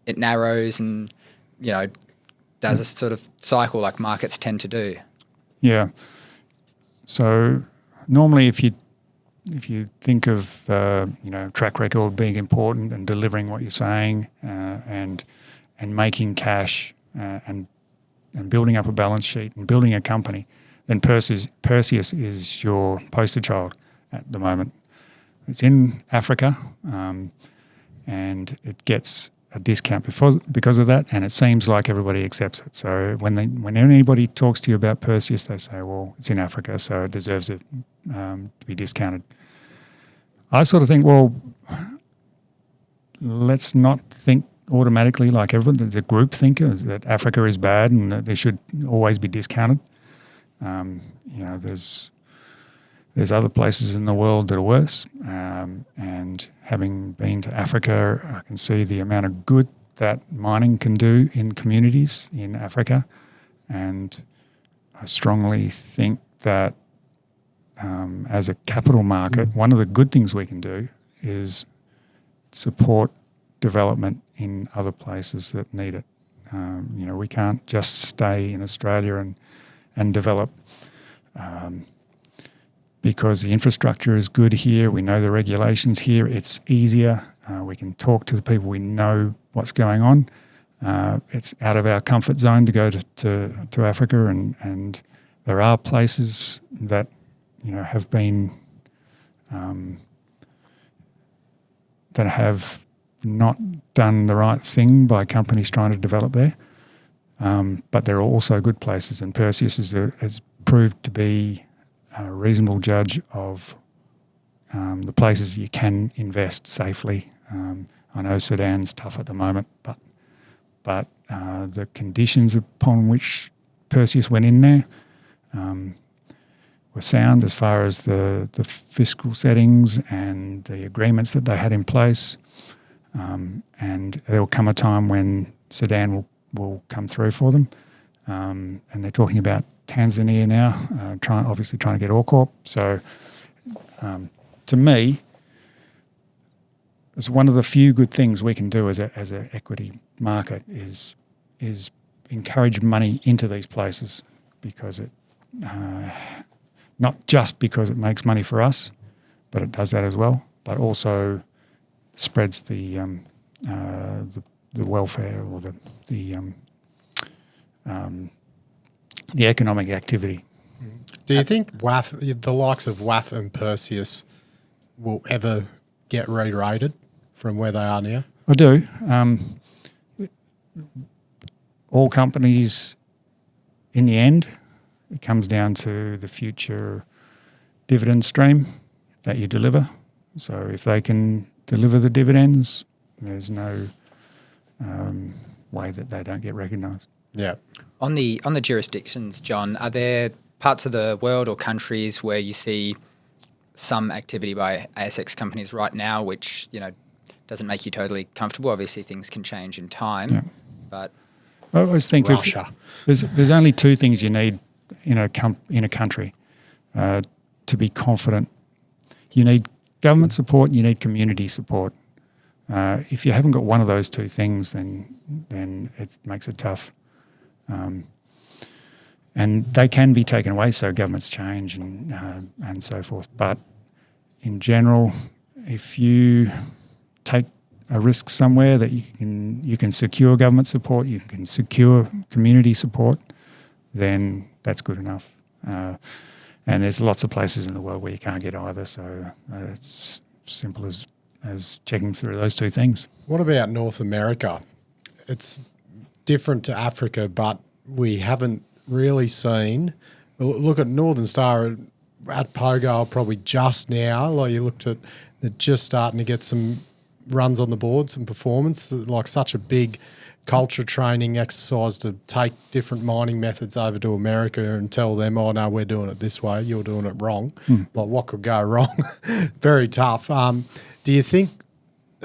it narrows and, you know, does a sort of cycle like markets tend to do. Yeah. So normally if you think of, track record being important and delivering what you're saying and making cash and building up a balance sheet and building a company, then Perseus is your poster child at the moment. It's in Africa, and it gets a discount because of that, and it seems like everybody accepts it. So when anybody talks to you about Perseus, they say, well, it's in Africa, so it deserves it to be discounted. I sort of think, well, let's not think automatically like everyone. The group thinker that Africa is bad and that they should always be discounted. There's other places in the world that are worse, and having been to Africa, I can see the amount of good that mining can do in communities in Africa, and I strongly think that as a capital market, one of the good things we can do is support development in other places that need it. We can't just stay in Australia and develop because the infrastructure is good here. We know the regulations here. It's easier. We can talk to the people. We know what's going on. It's out of our comfort zone to go to Africa, and there are places that have been that have not done the right thing by companies trying to develop there. But there are also good places, and Perseus has proved to be a reasonable judge of the places you can invest safely. I know Sudan's tough at the moment, but the conditions upon which Perseus went in there were sound as far as the fiscal settings and the agreements that they had in place. And there will come a time when Sudan will come through for them. And they're talking about Tanzania now, obviously trying to get OreCorp. So to me, it's one of the few good things we can do as an equity market is encourage money into these places, because it not just because it makes money for us, but it does that as well, but also spreads the welfare or the economic activity. Do you think WAF, the likes of WAF and Perseus, will ever get re-rated from where they are now? I do. All companies, in the end, it comes down to the future dividend stream that you deliver. So if they can deliver the dividends, there's no way that they don't get recognised. Yeah. On the jurisdictions, John, are there parts of the world or countries where you see some activity by ASX companies right now, which doesn't make you totally comfortable? Obviously, things can change in time, but I always think Russia. There's only two things you need in a country to be confident. You need government support and you need community support. If you haven't got one of those two things, then it makes it tough. And they can be taken away, so governments change and so forth. But in general, if you take a risk somewhere that you can secure government support, you can secure community support, then that's good enough. And there's lots of places in the world where you can't get either, so it's simple as checking through those two things. What about North America? It's different to Africa, but we haven't really seen. Look at Northern Star at Pogo probably just now. Like you looked at, they're just starting to get some runs on the board, some performance. Like such a big culture training exercise to take different mining methods over to America and tell them, oh no, we're doing it this way, you're doing it wrong. Like what could go wrong? Very tough. Do you think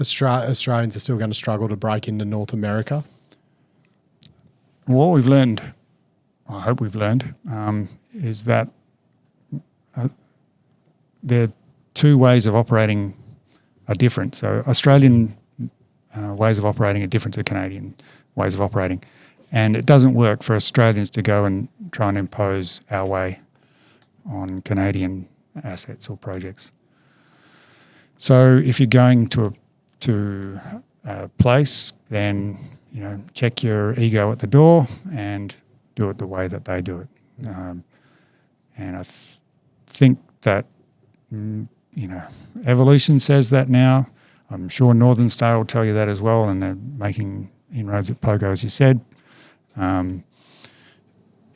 Australians are still going to struggle to break into North America? What we've learned, I hope we've learned, is that there are two ways of operating are different. So Australian ways of operating are different to Canadian ways of operating. And it doesn't work for Australians to go and try and impose our way on Canadian assets or projects. So if you're going to a place, then check your ego at the door and do it the way that they do it. And I think that evolution says that now. I'm sure Northern Star will tell you that as well, and they're making inroads at Pogo, as you said.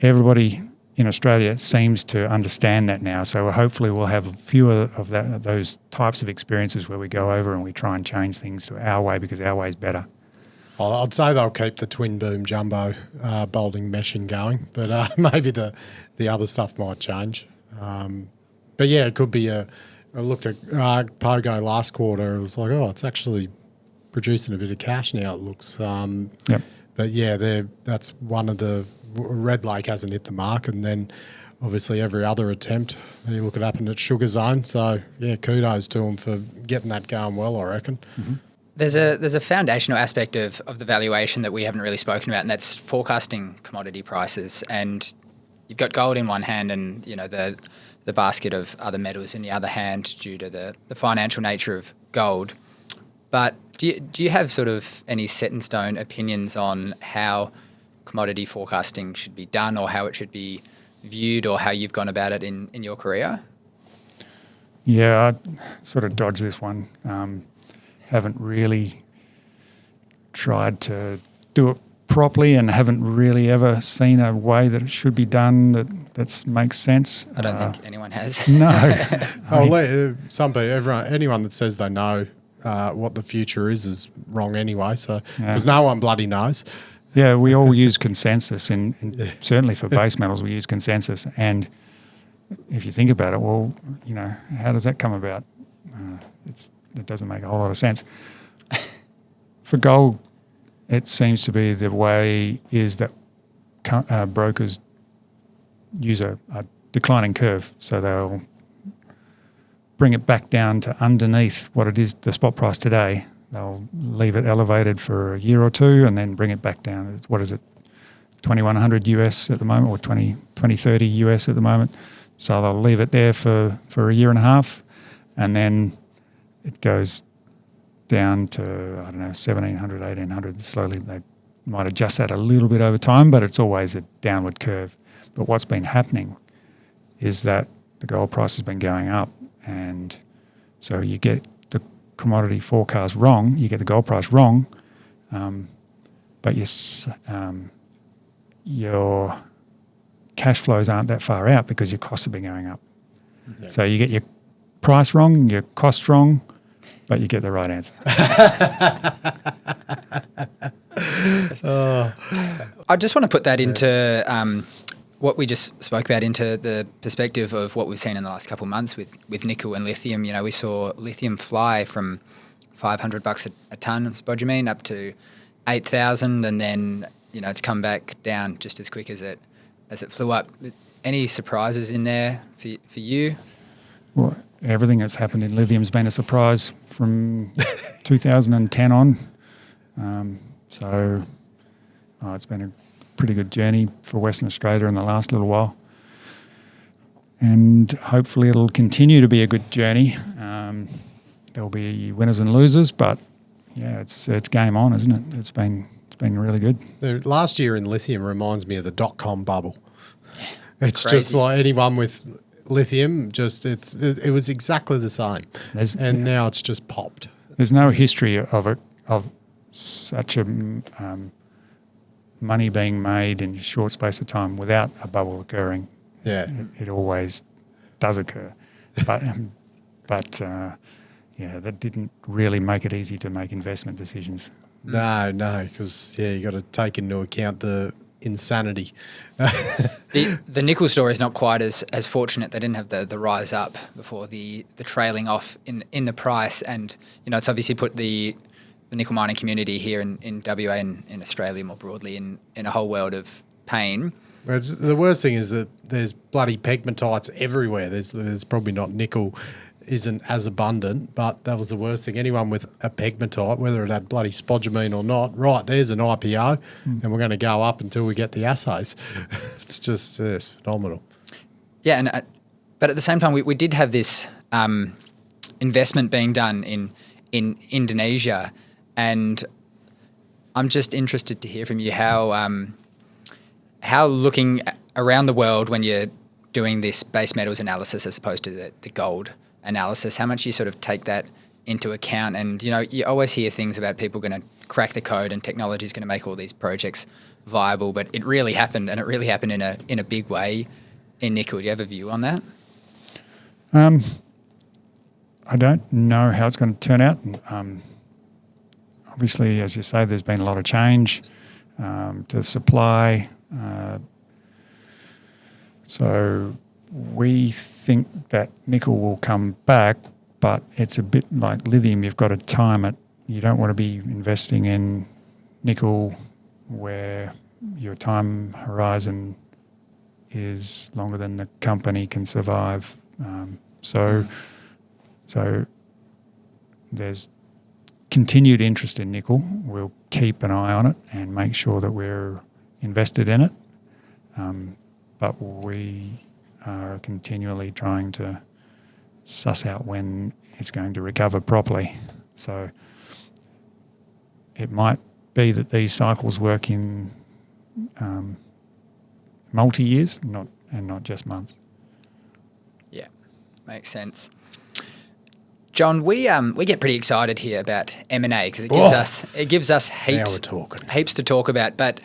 Everybody in Australia seems to understand that now, so hopefully we'll have fewer of those types of experiences where we go over and we try and change things to our way because our way is better. I'd say they'll keep the twin boom jumbo bolting meshing going, but maybe the other stuff might change. But yeah, it could be I looked at Pogo last quarter. It was like, oh, it's actually producing a bit of cash now. It looks. Yep. But yeah, that's one of the Red Lake hasn't hit the mark, and then obviously every other attempt. You look at happened at Sugar Zone. So yeah, kudos to them for getting that going well, I reckon. Mm-hmm. There's a foundational aspect of the valuation that we haven't really spoken about, and that's forecasting commodity prices. And you've got gold in one hand, and the basket of other metals in the other hand due to the financial nature of gold. But do you have sort of any set in stone opinions on how commodity forecasting should be done, or how it should be viewed, or how you've gone about it in your career? Yeah, I sort of dodged this one. Haven't really tried to do it properly and haven't really ever seen a way that it should be done that makes sense. I don't think anyone has. No. Some people, anyone that says they know what the future is wrong anyway. So because no one bloody knows. Yeah, we all use consensus, and certainly for base metals, we use consensus. And if you think about it, well, how does that come about? It doesn't make a whole lot of sense. For gold, it seems to be the way is that brokers use a declining curve, so they'll bring it back down to underneath what it is, the spot price today. They'll leave it elevated for a year or two and then bring it back down. What is it, 2100 US at the moment, or 2030 US at the moment? So they'll leave it there for a year and a half, and then it goes down to, 1700, 1800. Slowly they might adjust that a little bit over time, but it's always a downward curve. But what's been happening is that the gold price has been going up, and so you get the commodity forecast wrong, you get the gold price wrong, but your cash flows aren't that far out because your costs have been going up. Yeah. So you get your price wrong, your cost wrong, but you get the right answer. I just want to put that into what we just spoke about, into the perspective of what we've seen in the last couple of months with nickel and lithium. We saw lithium fly from $500 a ton of spodumene up to 8,000, and then it's come back down just as quick as it flew up. Any surprises in there for you? Well, everything that's happened in lithium's been a surprise from 2010 on. It's been a pretty good journey for Western Australia in the last little while. And hopefully it'll continue to be a good journey. There'll be winners and losers, but it's game on, isn't it? It's been really good. The last year in lithium reminds me of the dot-com bubble. It's crazy. Just like anyone with lithium, it was exactly the same. Now it's just popped. There's no history of such a money being made in a short space of time without a bubble occurring. Yeah, it always does occur, but that didn't really make it easy to make investment decisions. No, because you got to take into account the insanity. The nickel story is not quite as fortunate. They didn't have the rise up before the trailing off in the price, and it's obviously put the nickel mining community here in WA and in Australia more broadly in a whole world of pain. The worst thing is that there's bloody pegmatites everywhere. There's probably not nickel isn't as abundant, but that was the worst thing. Anyone with a pegmatite, whether it had bloody spodumene or not, right, there's an IPO, and we're going to go up until we get the assays. It's phenomenal. Yeah, but at the same time, we did have this investment being done in Indonesia, and I'm just interested to hear from you how looking around the world when you're doing this base metals analysis as opposed to the gold analysis, how much you sort of take that into account. And you always hear things about people going to crack the code and technology is going to make all these projects viable, but it really happened, and it really happened in a big way in nickel. Do you have a view on that? I don't know how it's going to turn out. Obviously, as you say, there's been a lot of change to the supply. So we think that nickel will come back, but it's a bit like lithium. You've got to time it. You don't want to be investing in nickel where your time horizon is longer than the company can survive. So there's continued interest in nickel. We'll keep an eye on it and make sure that we're invested in it. But we are continually trying to suss out when it's going to recover properly. So it might be that these cycles work in multi-years, not just months. Yeah, makes sense. John, we get pretty excited here about M&A because it gives us heaps to talk about. But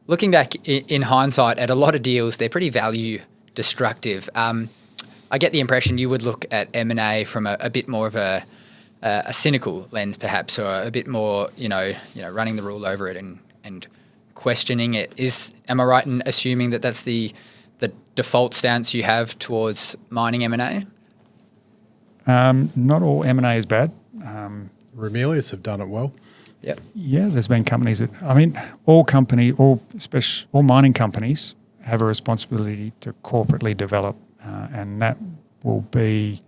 looking back in hindsight at a lot of deals, they're pretty value destructive. I get the impression you would look at M&A from a bit more of a cynical lens, perhaps, or a bit more, running the rule over it and questioning it. Am I right in assuming that that's the default stance you have towards mining M&A? Not all M&A is bad. Ramelius have done it well. Yep. Yeah, there's been companies that, all mining companies have a responsibility to corporately develop, and that will be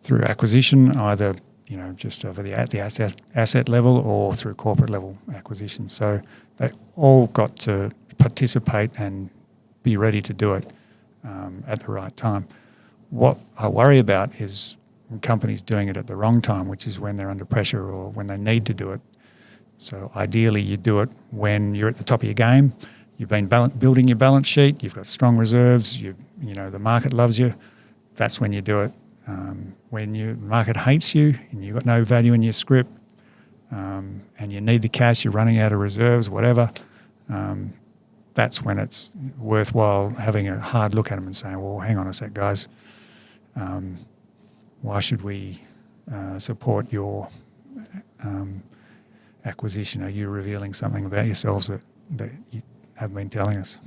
through acquisition, either just over at the asset level or through corporate level acquisition. So they all got to participate and be ready to do it at the right time. What I worry about is companies doing it at the wrong time, which is when they're under pressure or when they need to do it. So ideally you do it when you're at the top of your game, you've been building your balance sheet, you've got strong reserves, the market loves you. That's when you do it. When the market hates you and you've got no value in your script, and you need the cash, you're running out of reserves, whatever, that's when it's worthwhile having a hard look at them and saying, well, hang on a sec, guys. Why should we support your acquisition? Are you revealing something about yourselves that you have been telling us?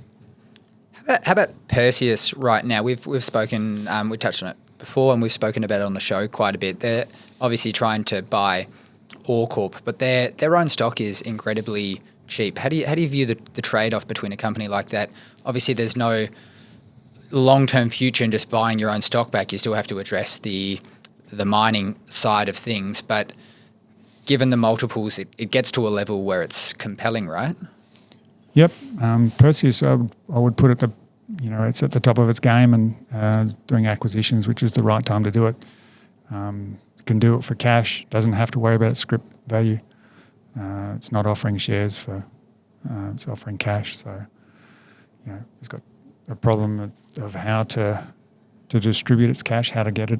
How about Perseus right now? We've spoken, we touched on it before, and we've spoken about it on the show quite a bit. They're obviously trying to buy OreCorp, but their own stock is incredibly cheap. How do you view the trade-off between a company like that? Obviously, there's no long-term future in just buying your own stock back. You still have to address the mining side of things, but given the multiples, it gets to a level where it's compelling, right? Yep. Perseus, I would put it it's at the top of its game and doing acquisitions, which is the right time to do it. Can do it for cash, doesn't have to worry about its script value. It's not offering shares it's offering cash. So, it's got a problem of how to distribute its cash, how to get it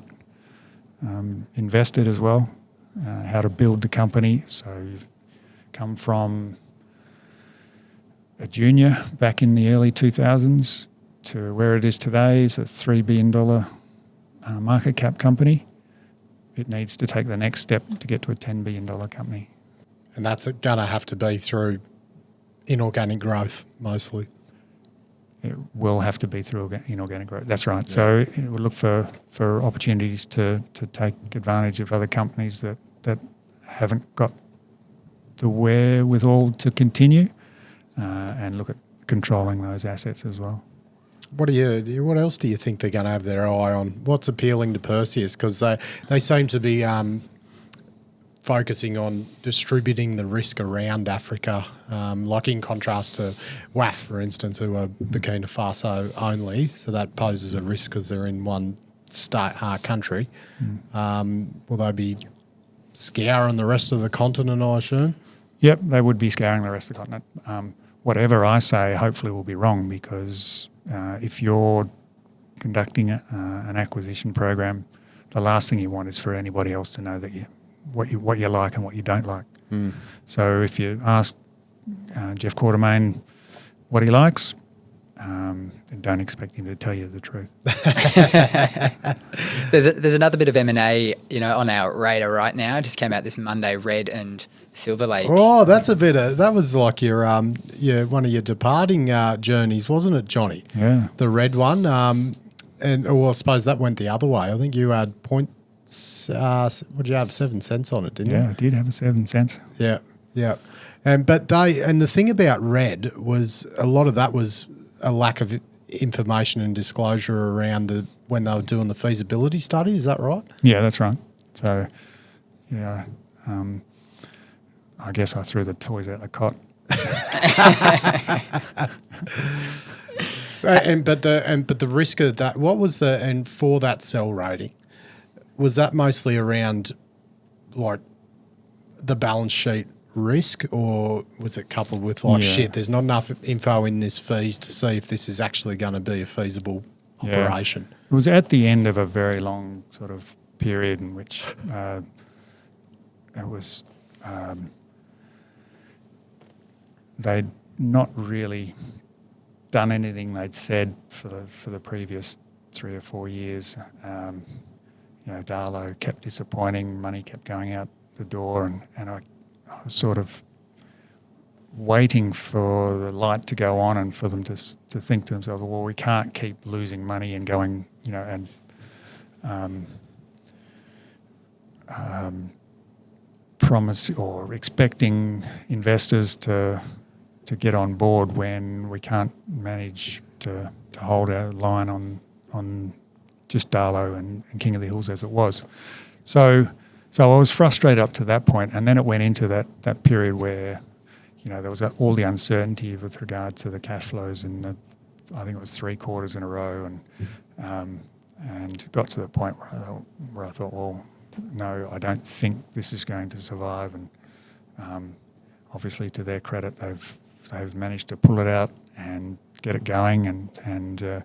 invested as well, how to build the company. So you've come from a junior back in the early 2000s to where it is today. It's a $3 billion market cap company. It needs to take the next step to get to a $10 billion company. And that's going to have to be through inorganic growth mostly. It will have to be through inorganic growth. That's right. Yeah. So it will look for opportunities to take advantage of other companies that haven't got the wherewithal to continue, and look at controlling those assets as well. What else do you think they're going to have their eye on? What's appealing to Perseus? Because they seem to be focusing on distributing the risk around Africa, like in contrast to WAF, for instance, who are Burkina Faso only. So that poses a risk because they're in one country. Will they be scouring the rest of the continent, I assume? Yep, they would be scouring the rest of the continent. Whatever I say hopefully will be wrong, because if you're conducting an acquisition program, the last thing you want is for anybody else to know that what you like and what you don't like. So if you ask Jeff Quartermain what he likes, don't expect him to tell you the truth. There's another bit of M&A, on our radar right now. It just came out this Monday, Red and Silver Lake. Oh, that's that was like your one of your departing journeys, wasn't it, Johnny? Yeah. The Red one. I suppose that went the other way. I think you had what did you have, 7 cents on it, didn't you? Yeah, I did have a 7 cents. Yeah, yeah. And the thing about Red was a lot of that was a lack of information and disclosure around when they were doing the feasibility study. Is that right? Yeah, that's right. So, yeah, I guess I threw the toys out the cot. But the risk of that, what was for that sell rating, was that mostly around like the balance sheet risk, or was it coupled with there's not enough info in this fees to see if this is actually going to be a feasible operation? It was at the end of a very long sort of period in which it was they'd not really done anything they'd said for the previous 3 or 4 years. Darlow kept disappointing, money kept going out the door, and I was sort of waiting for the light to go on and for them to think to themselves, well, we can't keep losing money and going, and promise or expecting investors to get on board when we can't manage to hold our line on just Darlow and King of the Hills as it was. So I was frustrated up to that point, and then it went into that period where there was all the uncertainty with regard to the cash flows, and I think it was 3 quarters in a row, and got to the point where I thought, well, no, I don't think this is going to survive. And obviously, to their credit, they've managed to pull it out and get it going, and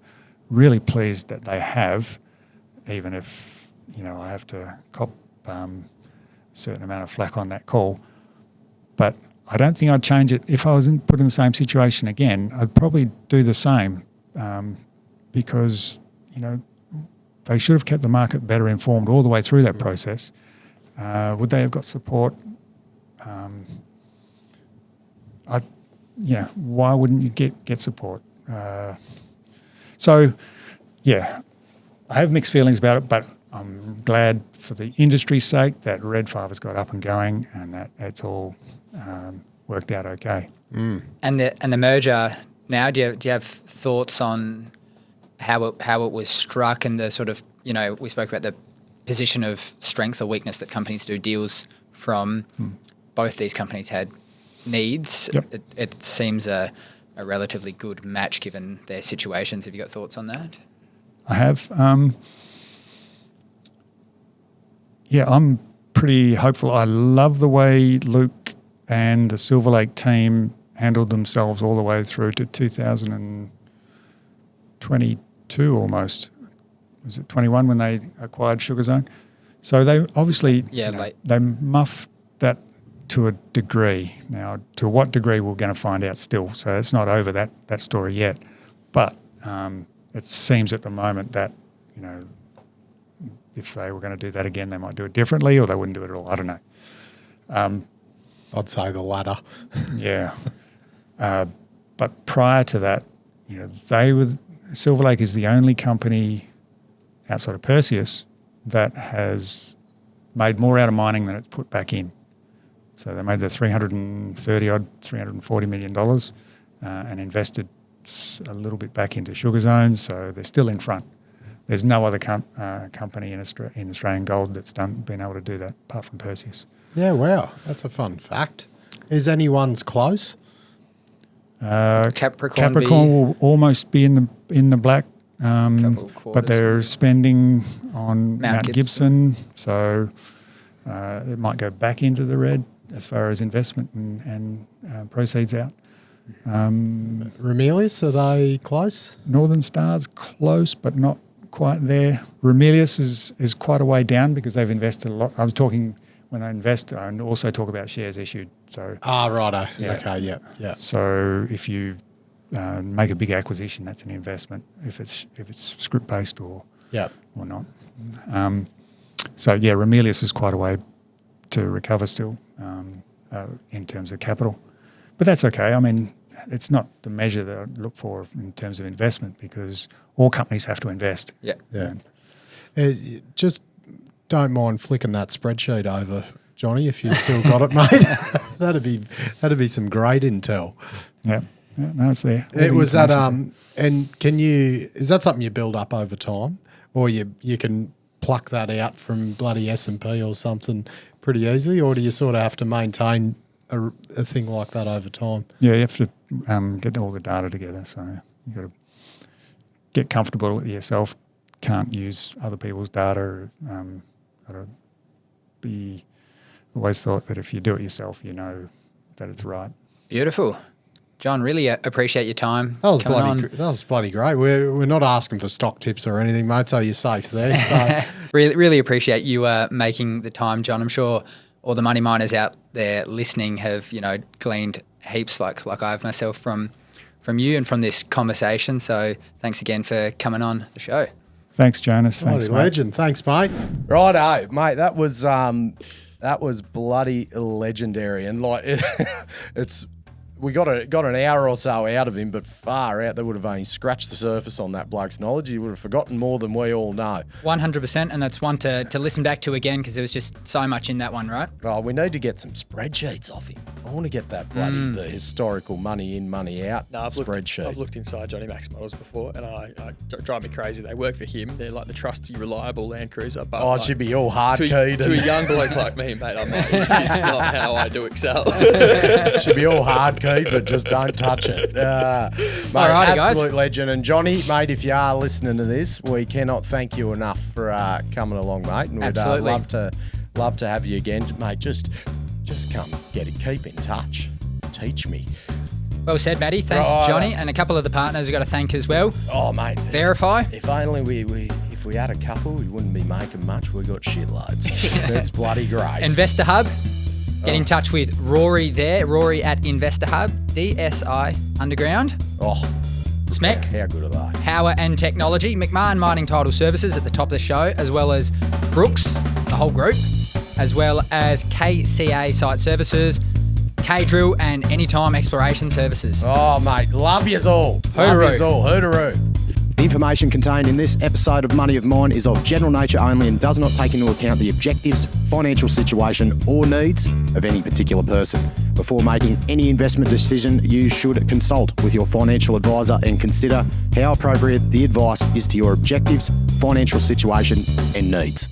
really pleased that they have, even if I have to cop a certain amount of flack on that call. But I don't think I'd change it if I was put in the same situation again. I'd probably do the same because they should have kept the market better informed all the way through that process. Would they have got support? Why wouldn't you get support? So, I have mixed feelings about it, but I'm glad for the industry's sake that Red 5 has got up and going and that it's all worked out okay. And the merger now, do you have thoughts on how it was struck and the sort of, we spoke about the position of strength or weakness that companies do deals from. Both these companies had needs. Yep. It seems a relatively good match given their situations. Have you got thoughts on that? I have. I'm pretty hopeful. I love the way Luke and the Silver Lake team handled themselves all the way through to 2022 almost. Was it 21 when they acquired Sugar Zone? So they obviously they muffed that to a degree. Now, to what degree we're going to find out still. So it's not over that story yet. But it seems at the moment that, if they were going to do that again, they might do it differently or they wouldn't do it at all. I don't know. I'd say the latter. Yeah. But prior to that, Silver Lake is the only company outside of Perseus that has made more out of mining than it's put back in. So they made the $340 million and invested a little bit back into Sugar Zone, so they're still in front. There's no other company in Australian gold that's been able to do that apart from Perseus. Yeah, wow. That's a fun fact. Is anyone's close? Capricorn will almost be in the black, but they're spending on Mount Gibson, so it might go back into the red as far as investment and proceeds out. Ramelius, are they close? Northern Star's close, but not quite there. Ramelius is quite a way down because they've invested a lot. I was talking, when I invest, I also talk about shares issued. So righto. Yeah. Okay, yeah. So if you make a big acquisition, that's an investment. If it's script based or not. Ramelius is quite a way to recover still in terms of capital, but that's okay. I mean, it's not the measure that I look for in terms of investment because all companies have to invest. Yeah. Just don't mind flicking that spreadsheet over, Johnny, if you've still got it, mate. that'd be some great intel. Yeah. No, it's there. It was that and is that something you build up over time, or you can pluck that out from bloody S&P or something pretty easily, or do you sort of have to maintain a thing like that over time? Yeah, you have to get all the data together. So you got to get comfortable with it yourself. Can't use other people's data. Got to be always thought that if you do it yourself, you know that it's right. Beautiful. John, really appreciate your time. That was bloody great. We're not asking for stock tips or anything, mate, so you're safe there. So Really appreciate you making the time, John. I'm sure all the money miners out there listening have, gleaned heaps like I have myself from you and from this conversation. So thanks again for coming on the show. Thanks, Jonas. Thanks, Bloody mate. legend. Thanks, mate. Righto, mate. That was bloody legendary, and we got an hour or so out of him, but far out. They would have only scratched the surface on that bloke's knowledge. He would have forgotten more than we all know. 100%, and that's one to listen back to again because there was just so much in that one, right? Oh, we need to get some spreadsheets off him. I want to get that bloody the historical money in, money out spreadsheet. I've looked inside Johnny Mac's models before, and I drive me crazy. They work for him. They're like the trusty, reliable Land Cruiser. But It should be all hard keyed. To a young bloke like me, mate, I'm like, this is not how I do Excel. It should be all hard keyed, but just don't touch it. Mate, Alrighty, absolute guys. legend. And Johnny, mate, if you are listening to this, we cannot thank you enough for coming along, mate. And we'd Absolutely. love to have you again, mate. Just come keep in touch. Teach me. Well said, Matty. Thanks, Right. Johnny. And a couple of the partners we've got to thank as well. Oh, mate. VRIFY. If only if we had a couple, we wouldn't be making much. We got shitloads. That's bloody great. InvestorHub. Get in touch with Rory there. Rory at InvestorHub. DSI Underground. Oh, SMEC. how good are they? Power and Technology. McMahon Mining Title Services at the top of the show, as well as Brooks, the whole group, as well as KCA Site Services, K-Drill, and Anytime Exploration Services. Oh, mate, love yous all. Hootaroo. Love yous all. Hootaroo. The information contained in this episode of Money of Mine is of general nature only and does not take into account the objectives, financial situation, or needs of any particular person. Before making any investment decision, you should consult with your financial advisor and consider how appropriate the advice is to your objectives, financial situation, and needs.